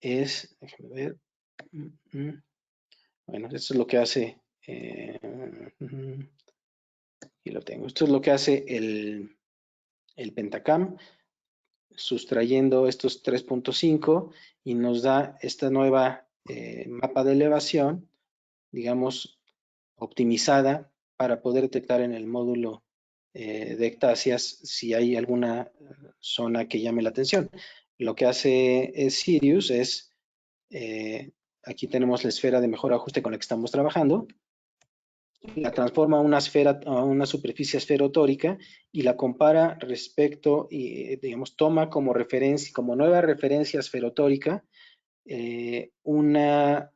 es, déjame ver, bueno, esto es lo que hace, aquí lo tengo, esto es lo que hace el Pentacam, sustrayendo estos 3.5 y nos da esta nueva mapa de elevación, digamos, optimizada para poder detectar en el módulo de ectasias si hay alguna zona que llame la atención. Lo que hace Sirius es, aquí tenemos la esfera de mejor ajuste con la que estamos trabajando, la transforma a una esfera, a una superficie esferotórica y la compara respecto, y digamos, toma como referencia, como nueva referencia esferotórica, una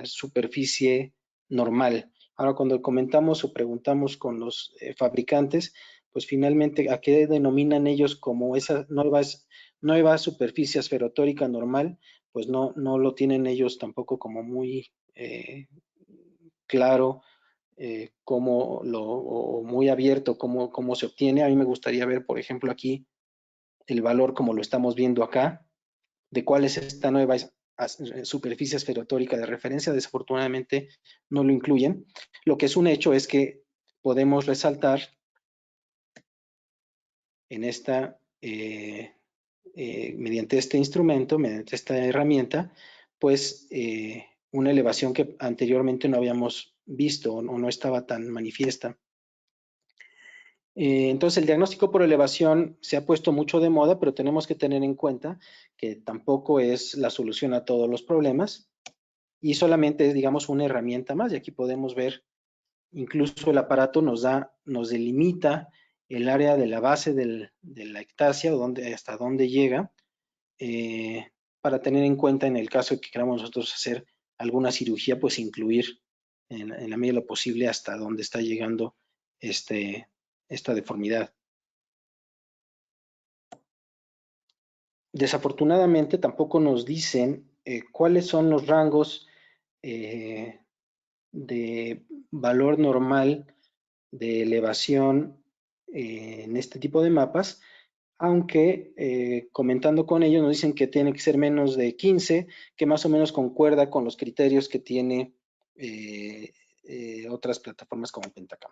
superficie normal. Ahora, cuando comentamos o preguntamos con los fabricantes, pues finalmente, ¿a qué denominan ellos como esa nueva superficie esferotórica normal? Pues no lo tienen ellos tampoco como muy claro, o muy abierto cómo se obtiene. A mí me gustaría ver, por ejemplo, aquí el valor como lo estamos viendo acá, de cuál es esta nueva superficie esferotórica de referencia. Desafortunadamente no lo incluyen. Lo que es un hecho es que podemos resaltar en esta, mediante este instrumento, mediante esta herramienta, pues una elevación que anteriormente no habíamos visto o no estaba tan manifiesta. Entonces, el diagnóstico por elevación se ha puesto mucho de moda, pero tenemos que tener en cuenta que tampoco es la solución a todos los problemas y solamente es, digamos, una herramienta más. Y aquí podemos ver, incluso el aparato nos delimita el área de la base de la ectasia, hasta dónde llega, para tener en cuenta en el caso de que queramos nosotros hacer alguna cirugía, pues incluir en la medida de lo posible hasta dónde está llegando esta deformidad. Desafortunadamente tampoco nos dicen cuáles son los rangos de valor normal de elevación en este tipo de mapas, aunque comentando con ellos nos dicen que tiene que ser menos de 15, que más o menos concuerda con los criterios que tiene otras plataformas como Pentacam.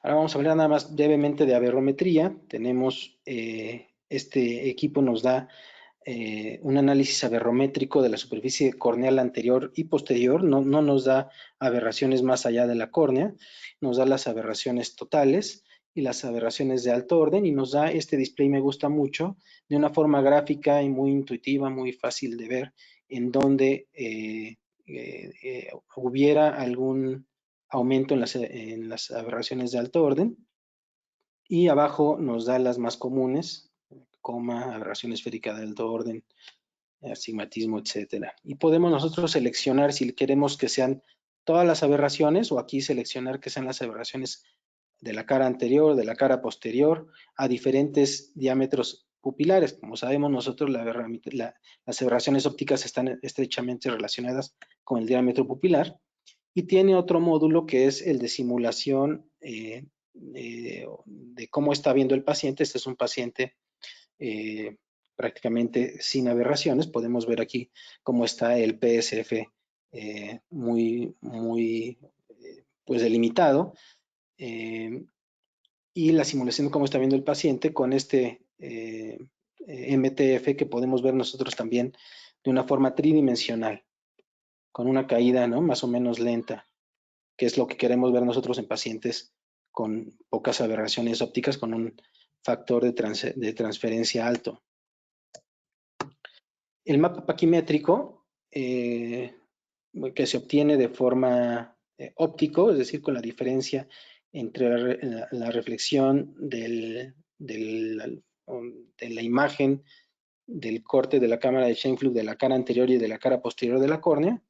Ahora vamos a hablar nada más brevemente de aberrometría. Tenemos, este equipo nos da un análisis aberrométrico de la superficie corneal anterior y posterior. No nos da aberraciones más allá de la córnea, nos da las aberraciones totales y las aberraciones de alto orden, y nos da este display, me gusta mucho, de una forma gráfica y muy intuitiva, muy fácil de ver, en donde hubiera algún aumento en las aberraciones de alto orden, y abajo nos da las más comunes, aberración esférica de alto orden, astigmatismo, etcétera. Y podemos nosotros seleccionar si queremos que sean todas las aberraciones, o aquí seleccionar que sean las aberraciones de la cara anterior, de la cara posterior, a diferentes diámetros pupilares. Como sabemos nosotros, las aberraciones ópticas están estrechamente relacionadas con el diámetro pupilar. Y tiene otro módulo que es el de simulación de cómo está viendo el paciente. Este es un paciente prácticamente sin aberraciones. Podemos ver aquí cómo está el PSF muy pues delimitado, y la simulación de cómo está viendo el paciente con este MTF, que podemos ver nosotros también de una forma tridimensional, con una caída, ¿no?, más o menos lenta, que es lo que queremos ver nosotros en pacientes con pocas aberraciones ópticas, con un factor de transferencia alto. El mapa paquimétrico, que se obtiene de forma óptico, es decir, con la diferencia entre la reflexión de la imagen del corte de la cámara de Scheimpflug de la cara anterior y de la cara posterior de la córnea,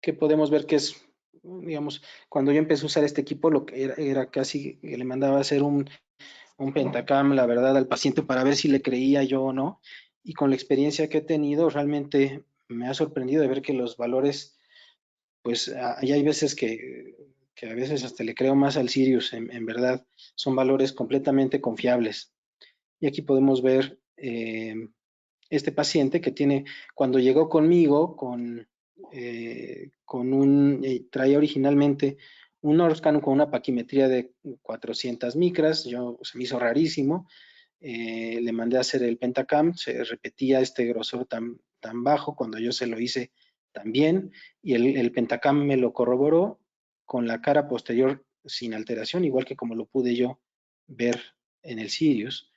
que podemos ver que es, digamos, cuando yo empecé a usar este equipo, lo que era casi, le mandaba a hacer un Pentacam, la verdad, al paciente para ver si le creía yo o no. Y con la experiencia que he tenido, realmente me ha sorprendido de ver que los valores, pues hay veces que a veces hasta le creo más al Sirius, en verdad, son valores completamente confiables. Y aquí podemos ver este paciente que tiene, cuando llegó conmigo, traía originalmente un Orscan con una paquimetría de 400 micras, se me hizo rarísimo, le mandé a hacer el Pentacam, se repetía este grosor tan bajo, cuando yo se lo hice también, y el Pentacam me lo corroboró con la cara posterior sin alteración, igual que como lo pude yo ver en el Sirius.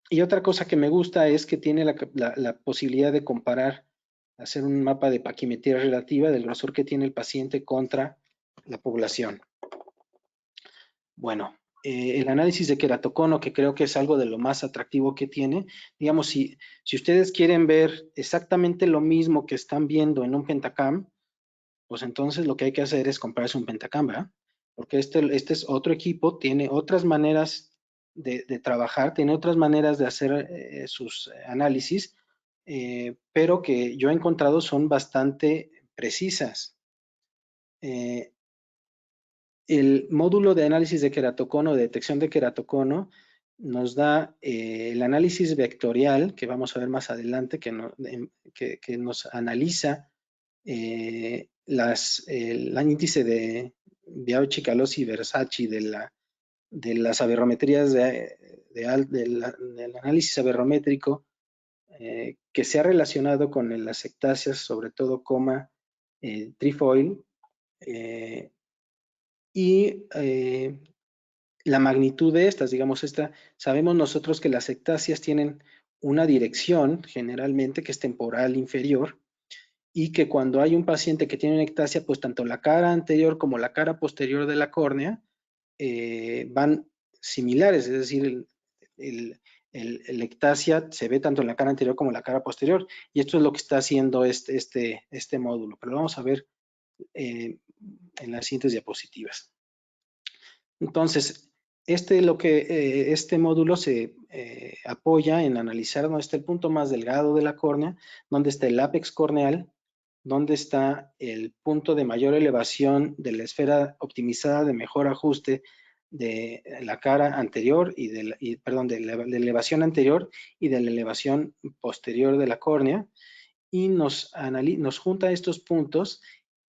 Y otra cosa que me gusta es que tiene la posibilidad de comparar, hacer un mapa de paquimetría relativa del grosor que tiene el paciente contra la población. Bueno, el análisis de queratocono, que creo que es algo de lo más atractivo que tiene, digamos, si ustedes quieren ver exactamente lo mismo que están viendo en un Pentacam, pues entonces lo que hay que hacer es comprarse un Pentacam, ¿verdad? Porque este es otro equipo, tiene otras maneras de trabajar, tiene otras maneras de hacer sus análisis, pero que yo he encontrado son bastante precisas. El módulo de análisis de queratocono, de detección de queratocono, nos da el análisis vectorial, que vamos a ver más adelante, que nos analiza el índice de Biao-Chicalozzi y Versace de las aberrometrías del análisis aberrométrico que se ha relacionado con las ectasias, sobre todo coma trifoil, y la magnitud de estas, digamos, sabemos nosotros que las ectasias tienen una dirección generalmente que es temporal inferior, y que cuando hay un paciente que tiene una ectasia, pues tanto la cara anterior como la cara posterior de la córnea van similares, es decir, la ectasia se ve tanto en la cara anterior como en la cara posterior, y esto es lo que está haciendo este módulo, pero lo vamos a ver en las siguientes diapositivas. Entonces, este módulo se apoya en analizar dónde está el punto más delgado de la córnea, dónde está el ápex corneal, dónde está el punto de mayor elevación de la esfera optimizada de mejor ajuste de la cara anterior perdón, de la elevación anterior y de la elevación posterior de la córnea, y nos junta estos puntos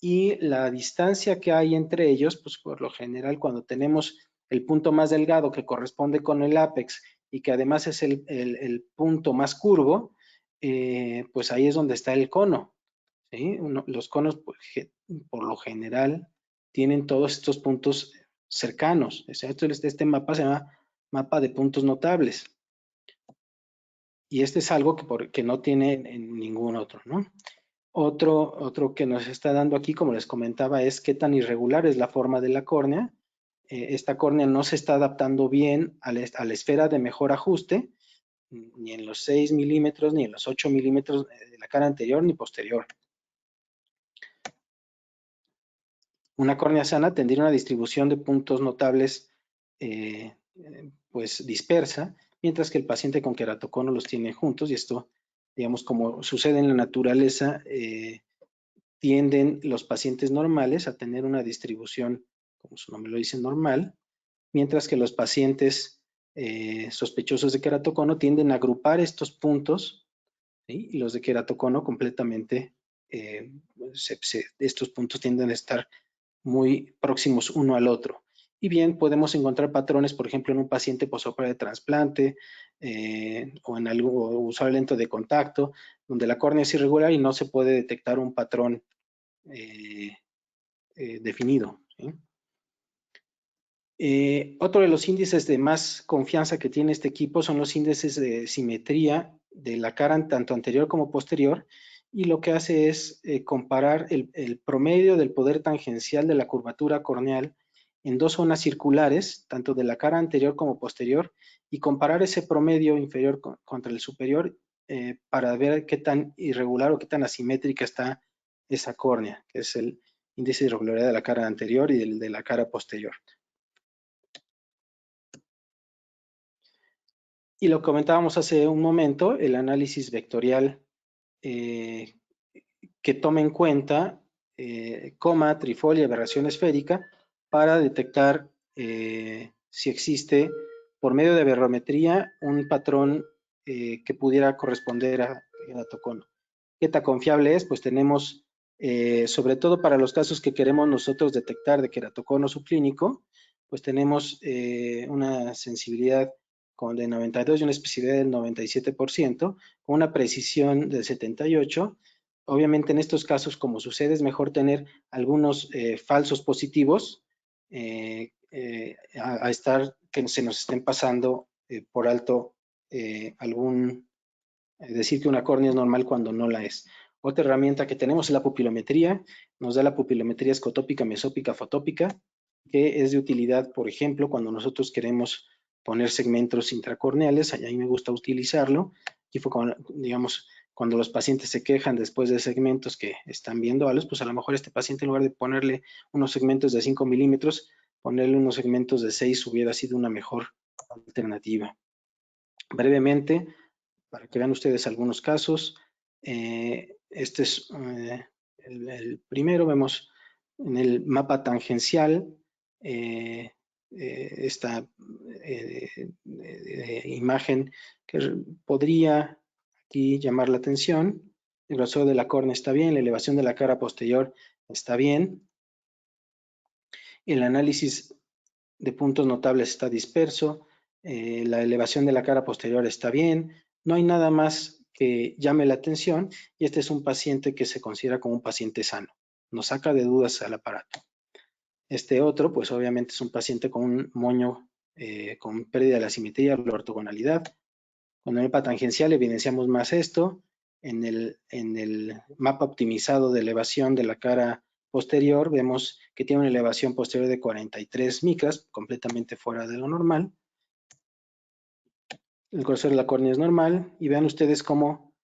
y la distancia que hay entre ellos, pues por lo general cuando tenemos el punto más delgado que corresponde con el ápex y que además es el punto más curvo, pues ahí es donde está el cono. ¿Sí? Los conos por lo general tienen todos estos puntos cercanos. Este mapa se llama mapa de puntos notables. Y este es algo que no tiene en ningún otro, ¿no? Otro que nos está dando aquí, como les comentaba, es qué tan irregular es la forma de la córnea. Esta córnea no se está adaptando bien a la esfera de mejor ajuste, ni en los 6 milímetros, ni en los 8 milímetros de la cara anterior ni posterior. Una córnea sana tendría una distribución de puntos notables pues dispersa, mientras que el paciente con queratocono los tiene juntos, y esto, digamos, como sucede en la naturaleza, tienden los pacientes normales a tener una distribución, como su nombre lo dice, normal, mientras que los pacientes sospechosos de queratocono tienden a agrupar estos puntos, ¿sí? Y los de queratocono completamente, estos puntos tienden a estar muy próximos uno al otro. Y bien, podemos encontrar patrones, por ejemplo, en un paciente posoperatorio de trasplante o en algo usuario lento de contacto, donde la córnea es irregular y no se puede detectar un patrón definido. ¿Sí? Otro de los índices de más confianza que tiene este equipo son los índices de simetría de la cara tanto anterior como posterior, y lo que hace es comparar el promedio del poder tangencial de la curvatura corneal en dos zonas circulares, tanto de la cara anterior como posterior, y comparar ese promedio inferior contra el superior para ver qué tan irregular o qué tan asimétrica está esa córnea, que es el índice de irregularidad de la cara anterior y el de la cara posterior. Y lo comentábamos hace un momento, el análisis vectorial que toma en cuenta coma, trifolia, aberración esférica para detectar si existe por medio de aberrometría un patrón que pudiera corresponder a queratocono. ¿Qué tan confiable es? Pues tenemos, sobre todo para los casos que queremos nosotros detectar de queratocono subclínico, pues tenemos una sensibilidad de 92 y una especificidad del 97%, con una precisión del 78%. Obviamente en estos casos, como sucede, es mejor tener algunos falsos positivos a estar que se nos estén pasando por alto decir que una córnea es normal cuando no la es. Otra herramienta que tenemos es la pupilometría. Nos da la pupilometría escotópica, mesópica, fotópica, que es de utilidad, por ejemplo, cuando nosotros queremos poner segmentos intracorneales. A mí me gusta utilizarlo. Aquí fue cuando, digamos, cuando los pacientes se quejan después de segmentos que están viendo algo, pues a lo mejor este paciente, en lugar de ponerle unos segmentos de 5 milímetros, ponerle unos segmentos de 6 hubiera sido una mejor alternativa. Brevemente, para que vean ustedes algunos casos, este es el primero. Vemos en el mapa tangencial esta imagen que podría aquí llamar la atención. El grosor de la córnea está bien, la elevación de la cara posterior está bien. El análisis de puntos notables está disperso, la elevación de la cara posterior está bien, no hay nada más que llame la atención y este es un paciente que se considera como un paciente sano, nos saca de dudas al aparato. Este otro, pues obviamente es un paciente con un moño con pérdida de la simetría o la ortogonalidad. Con el mapa tangencial evidenciamos más esto. En el mapa optimizado de elevación de la cara posterior, vemos que tiene una elevación posterior de 43 micras, completamente fuera de lo normal. El grosor de la córnea es normal y vean ustedes cómo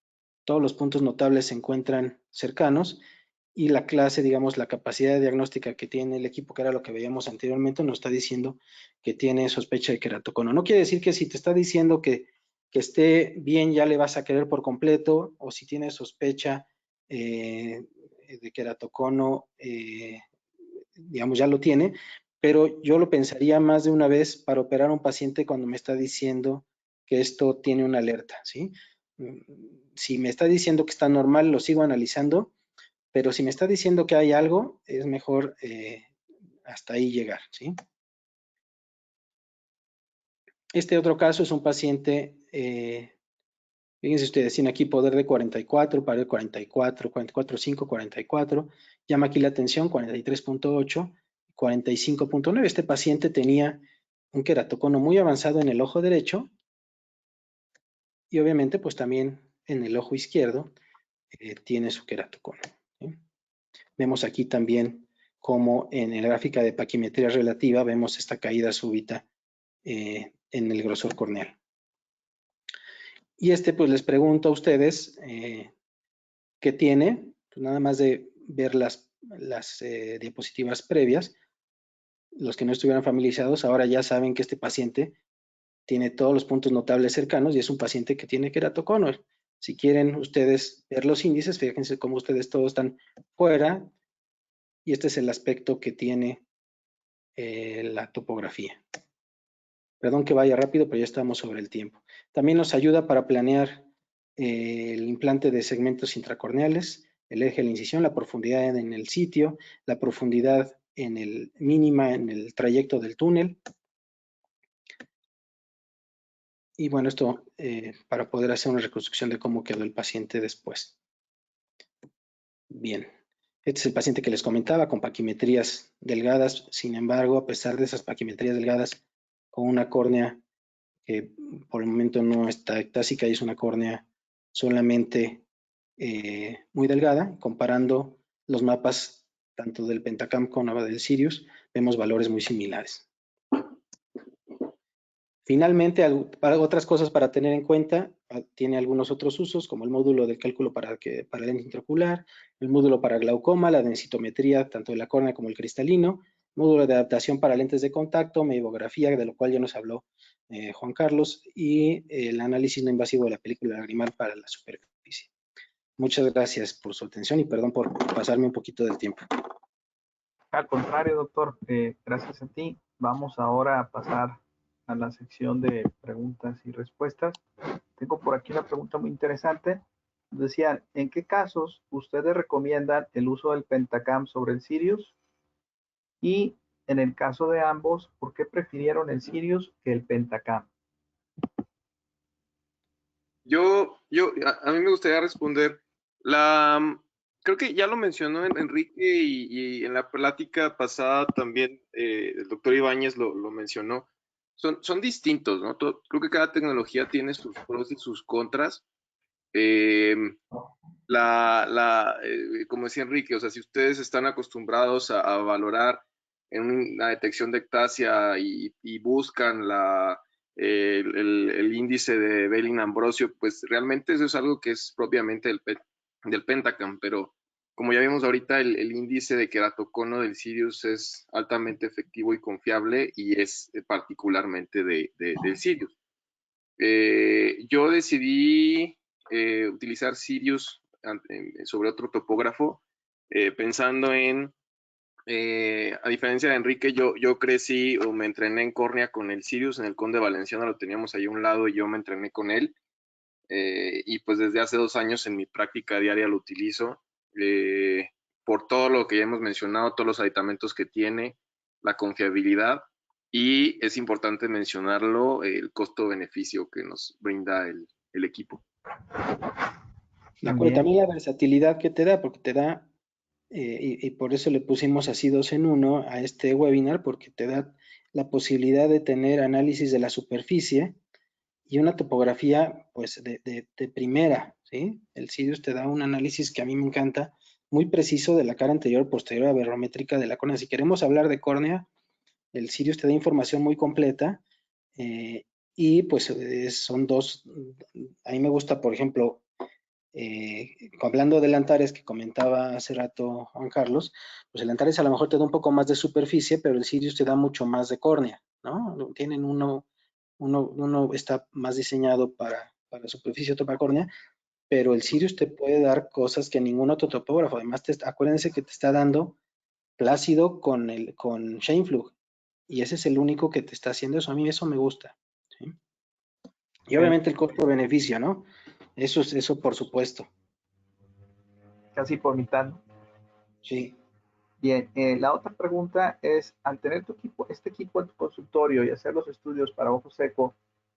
todos los puntos notables se encuentran cercanos y la clase, digamos, la capacidad diagnóstica que tiene el equipo, que era lo que veíamos anteriormente, nos está diciendo que tiene sospecha de queratocono. No quiere decir que si te está diciendo que esté bien ya le vas a querer por completo, o si tiene sospecha de queratocono, digamos, ya lo tiene, pero yo lo pensaría más de una vez para operar a un paciente cuando me está diciendo que esto tiene una alerta, ¿sí? Si me está diciendo que está normal, lo sigo analizando, pero si me está diciendo que hay algo, es mejor hasta ahí llegar, ¿sí? Este otro caso es un paciente, fíjense ustedes, tiene aquí poder de 44, pared 44, 44.5, 44, llama aquí la atención, 43.8, 45.9. Este paciente tenía un queratocono muy avanzado en el ojo derecho y obviamente pues también en el ojo izquierdo tiene su queratocono, ¿sí? Vemos aquí también como en la gráfica de paquimetría relativa vemos esta caída súbita en el grosor corneal. Y pues les pregunto a ustedes qué tiene, pues nada más de ver las diapositivas previas. Los que no estuvieran familiarizados ahora ya saben que este paciente tiene todos los puntos notables cercanos y es un paciente que tiene queratocono. Si quieren ustedes ver los índices, fíjense cómo ustedes todos están fuera y este es el aspecto que tiene la topografía. Perdón que vaya rápido, pero ya estamos sobre el tiempo. También nos ayuda para planear el implante de segmentos intracorneales, el eje de la incisión, la profundidad en el sitio, la profundidad mínima en el trayecto del túnel. Y bueno, esto para poder hacer una reconstrucción de cómo quedó el paciente después. Bien, este es el paciente que les comentaba con paquimetrías delgadas. Sin embargo, a pesar de esas paquimetrías delgadas, con una córnea que por el momento no está ectásica y es una córnea solamente muy delgada. Comparando los mapas tanto del Pentacam como del Sirius, vemos valores muy similares. Finalmente, otras cosas para tener en cuenta, tiene algunos otros usos, como el módulo de cálculo para lente intraocular, el módulo para glaucoma, la densitometría tanto de la córnea como el cristalino, módulo de adaptación para lentes de contacto, meibografía, de lo cual ya nos habló Juan Carlos, y el análisis no invasivo de la película lagrimal para la superficie. Muchas gracias por su atención y perdón por pasarme un poquito del tiempo. Al contrario, doctor, gracias a ti. Vamos ahora a pasar a la sección de preguntas y respuestas. Tengo por aquí una pregunta muy interesante. Decían, ¿en qué casos ustedes recomiendan el uso del Pentacam sobre el Sirius? Y en el caso de ambos, ¿por qué prefirieron el Sirius que el Pentacam? A mí me gustaría responder. Creo que ya lo mencionó Enrique y en la plática pasada también el doctor Ibáñez lo mencionó son distintos, ¿no? Creo que cada tecnología tiene sus pros y sus contras. Como decía Enrique, o sea, si ustedes están acostumbrados a valorar en una detección de ectasia y buscan el índice de Belin-Ambrosio, pues realmente eso es algo que es propiamente del Pentacam, pero como ya vimos ahorita, el índice de queratocono del Sirius es altamente efectivo y confiable y es particularmente del Sirius. Yo decidí utilizar Sirius sobre otro topógrafo, pensando en, a diferencia de Enrique, yo crecí o me entrené en córnea con el Sirius, en el Conde Valenciano lo teníamos ahí a un lado y yo me entrené con él, y pues desde hace 2 años en mi práctica diaria lo utilizo, por todo lo que ya hemos mencionado, todos los aditamentos que tiene, la confiabilidad, y es importante mencionarlo, el costo-beneficio que nos brinda el equipo. De acuerdo, también la versatilidad que te da, porque te da, y por eso le pusimos así 2 en 1 a este webinar, porque te da la posibilidad de tener análisis de la superficie y una topografía pues de primera, ¿sí? El Sirius te da un análisis que a mí me encanta, muy preciso de la cara anterior, posterior aberrométrica de la córnea. Si queremos hablar de córnea, el Sirius te da información muy completa, y pues son 2, a mí me gusta, por ejemplo, hablando del Antares que comentaba hace rato Juan Carlos, pues el Antares a lo mejor te da un poco más de superficie, pero el Sirius te da mucho más de córnea, ¿no? Tienen uno está más diseñado para superficie, otro para córnea, pero el Sirius te puede dar cosas que ningún otro topógrafo. Además, acuérdense que te está dando Plácido con Scheimpflug, y ese es el único que te está haciendo eso. A mí eso me gusta, ¿sí? Y obviamente el costo-beneficio, ¿no? Eso por supuesto. Casi por mitad, ¿no? Sí. Bien, la otra pregunta es, al tener este equipo en tu consultorio y hacer los estudios para ojo seco,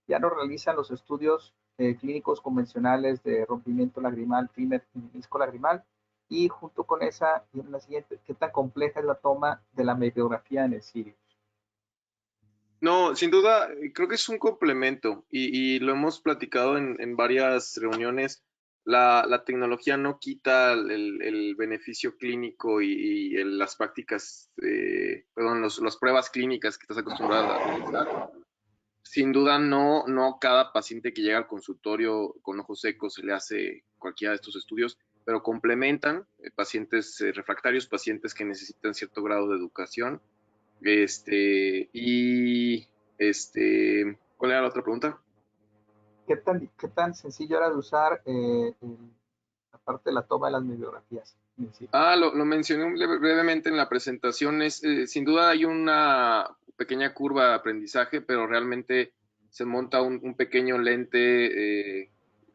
¿ya no realizan los estudios clínicos convencionales de rompimiento lagrimal, primer y menisco lagrimal? Y junto con esa, y en la siguiente, ¿qué tan compleja es la toma de la mediografía en el Sirius? No, sin duda, creo que es un complemento y lo hemos platicado en varias reuniones. La tecnología no quita el beneficio clínico y las prácticas, perdón, las pruebas clínicas que estás acostumbrado a realizar. Sin duda, no cada paciente que llega al consultorio con ojos secos se le hace cualquiera de estos estudios, pero complementan pacientes refractarios, pacientes que necesitan cierto grado de educación. ¿Cuál era la otra pregunta? ¿Qué tan sencillo era de usar la parte de la toma de las mediografías en el Sirius? Lo mencioné brevemente en la presentación. Sin duda hay una pequeña curva de aprendizaje, pero realmente se monta un pequeño lente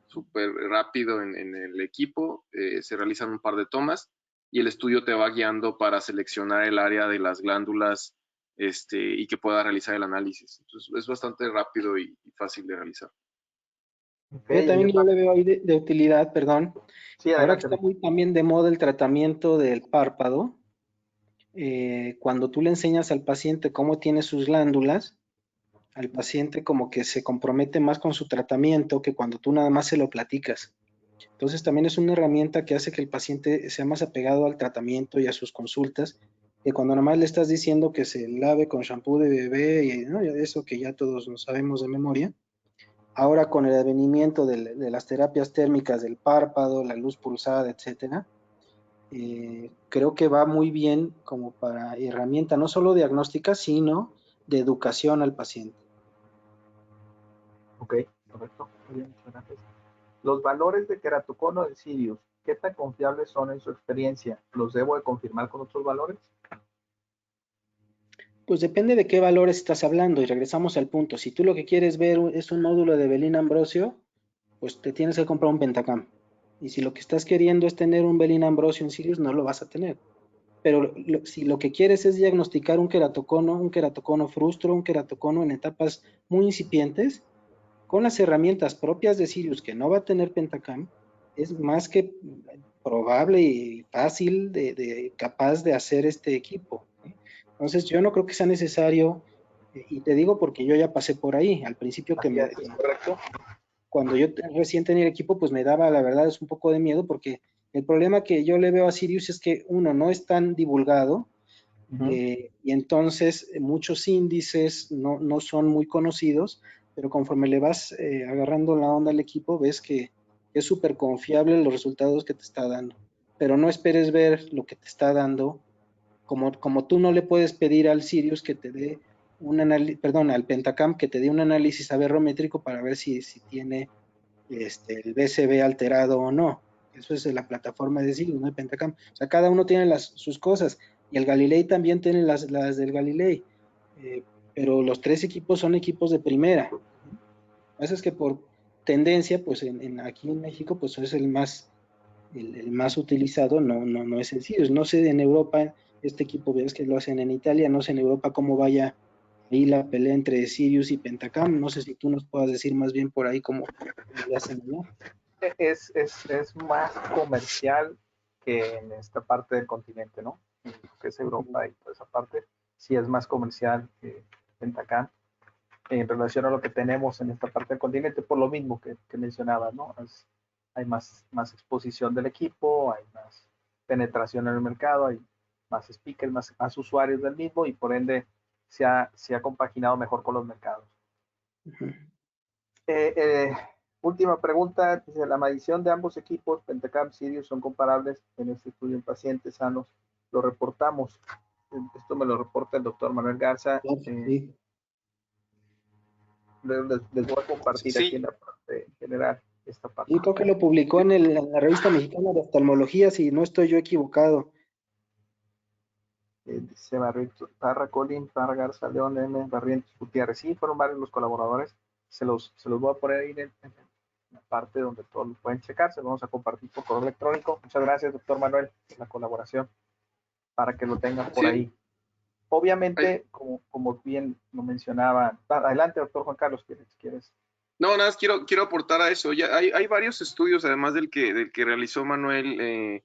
súper rápido en el equipo, se realizan un par de tomas y el estudio te va guiando para seleccionar el área de las glándulas, y que pueda realizar el análisis. Entonces es bastante rápido y fácil de realizar. Yo también yo le veo ahí de utilidad, perdón. Sí, Ahora que adelante. está muy también de moda el tratamiento del párpado, cuando tú le enseñas al paciente cómo tiene sus glándulas, al paciente como que se compromete más con su tratamiento que cuando tú nada más se lo platicas. Entonces también es una herramienta que hace que el paciente sea más apegado al tratamiento y a sus consultas, que cuando nada más le estás diciendo que se lave con shampoo de bebé y, ¿no?, eso que ya todos lo sabemos de memoria. Ahora con el advenimiento de las terapias térmicas del párpado, la luz pulsada, etcétera, creo que va muy bien como para herramienta no solo diagnóstica, sino de educación al paciente. Ok, correcto. Muy bien, muchas gracias. Los valores de queratocono del Sirius, ¿qué tan confiables son en su experiencia? ¿Los debo de confirmar con otros valores? Pues depende de qué valores estás hablando y regresamos al punto. Si tú lo que quieres ver es un módulo de Belin-Ambrosio, pues te tienes que comprar un Pentacam. Y si lo que estás queriendo es tener un Belin-Ambrosio en Sirius, no lo vas a tener. Pero si lo que quieres es diagnosticar un queratocono frustro, un queratocono en etapas muy incipientes, con las herramientas propias de Sirius que no va a tener Pentacam, es más que probable y fácil capaz de hacer este equipo. Entonces yo no creo que sea necesario Y te digo porque yo ya pasé por ahí. Al principio correcto. Cuando yo recién tenía el equipo, pues me daba, la verdad, es un poco de miedo, porque el problema que yo le veo a Sirius es que, uno, no es tan divulgado, y entonces muchos índices no son muy conocidos, pero conforme le vas agarrando la onda al equipo, ves que es súper confiable los resultados que te está dando. Pero no esperes ver lo que te está dando, como tú no le puedes pedir al Sirius que te dé un análisis, perdón, al Pentacam que te dé un análisis aberrométrico para ver si tiene el BCB alterado o no. Eso es la plataforma de Sirius, ¿no? El Pentacam. O sea, cada uno tiene sus cosas. Y el Galilei también tiene las del Galilei. Pero los 3 equipos son equipos de primera. Lo que pasa es que por tendencia, pues aquí en México, pues es el más utilizado, no es el Sirius. No sé en Europa, este equipo ves que lo hacen en Italia, no sé en Europa cómo vaya ahí la pelea entre Sirius y Pentacam. No sé si tú nos puedas decir más bien por ahí cómo le hacen allá. Es más comercial que en esta parte del continente, ¿no? Que es Europa y toda esa parte, sí es más comercial que Pentacam en relación a lo que tenemos en esta parte del continente, por lo mismo que mencionaba, ¿no? Hay más exposición del equipo, hay más penetración en el mercado, hay más speakers, más usuarios del mismo y por ende se ha compaginado mejor con los mercados. Última pregunta, dice, la medición de ambos equipos, Pentacam y Sirius, son comparables en este estudio en pacientes sanos. Lo reportamos. Esto me lo reporta el doctor Manuel Garza. Sí. Les voy a compartir aquí en la parte general esta parte. Yo creo que lo publicó en la revista mexicana de oftalmología, si no estoy yo equivocado. Dice Parra, Colin, Parra, Garza, León, M, Barrientos, Gutiérrez. Sí, fueron varios los colaboradores. Se los voy a poner ahí en la parte donde todos lo pueden checar. Se los vamos a compartir por correo electrónico. Muchas gracias, doctor Manuel, por la colaboración, para que lo tengan por ahí. Obviamente, como bien lo mencionaba, adelante, doctor Juan Carlos, ¿quieres? No, nada más quiero aportar a eso. Ya hay varios estudios, además del que realizó Manuel,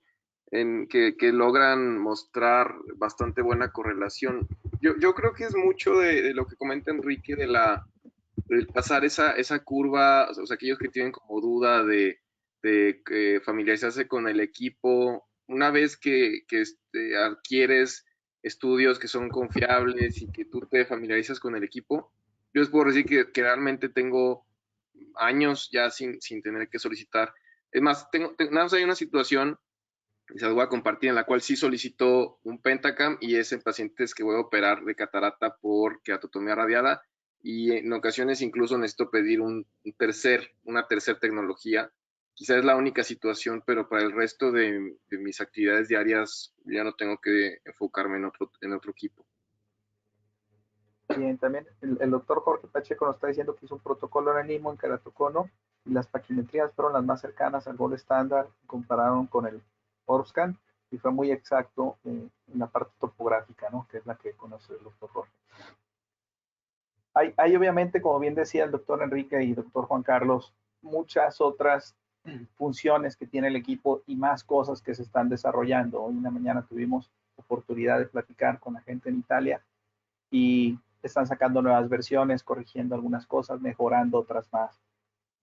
que logran mostrar bastante buena correlación. Yo creo que es mucho de lo que comenta Enrique de pasar esa curva, o sea, aquellos que tienen como duda de familiarizarse con el equipo, una vez que adquieres estudios que son confiables y que tú te familiarizas con el equipo, yo les puedo decir que realmente tengo años ya sin tener que solicitar. Es más, nada más hay una situación, y se las voy a compartir, en la cual sí solicitó un Pentacam y es en pacientes que voy a operar de catarata por queratotomía radiada y en ocasiones incluso necesito pedir una tercera tecnología. Quizás es la única situación, pero para el resto de mis actividades diarias ya no tengo que enfocarme en otro equipo. Bien, también el doctor Jorge Pacheco nos está diciendo que hizo un protocolo en IMO en keratocono y las paquimetrías fueron las más cercanas al gol estándar, compararon con el Orscan y fue muy exacto en la parte topográfica, ¿no? Que es la que conoce el doctor Jorge. Hay obviamente, como bien decía el doctor Enrique y el doctor Juan Carlos, muchas otras funciones que tiene el equipo y más cosas que se están desarrollando. Hoy en la mañana tuvimos oportunidad de platicar con la gente en Italia y están sacando nuevas versiones, corrigiendo algunas cosas, mejorando otras más.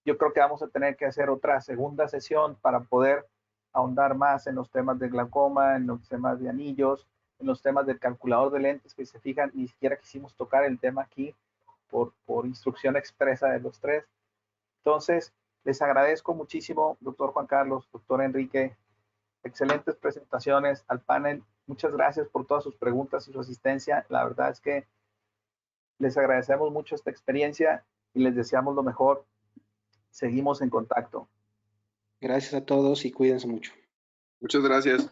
Yo creo que vamos a tener que hacer otra segunda sesión para poder ahondar más en los temas de glaucoma, en los temas de anillos, en los temas del calculador de lentes, que se fijan, ni siquiera quisimos tocar el tema aquí por instrucción expresa de los 3. Entonces, les agradezco muchísimo, doctor Juan Carlos, doctor Enrique, excelentes presentaciones al panel. Muchas gracias por todas sus preguntas y su asistencia. La verdad es que les agradecemos mucho esta experiencia y les deseamos lo mejor. Seguimos en contacto. Gracias a todos y cuídense mucho. Muchas gracias.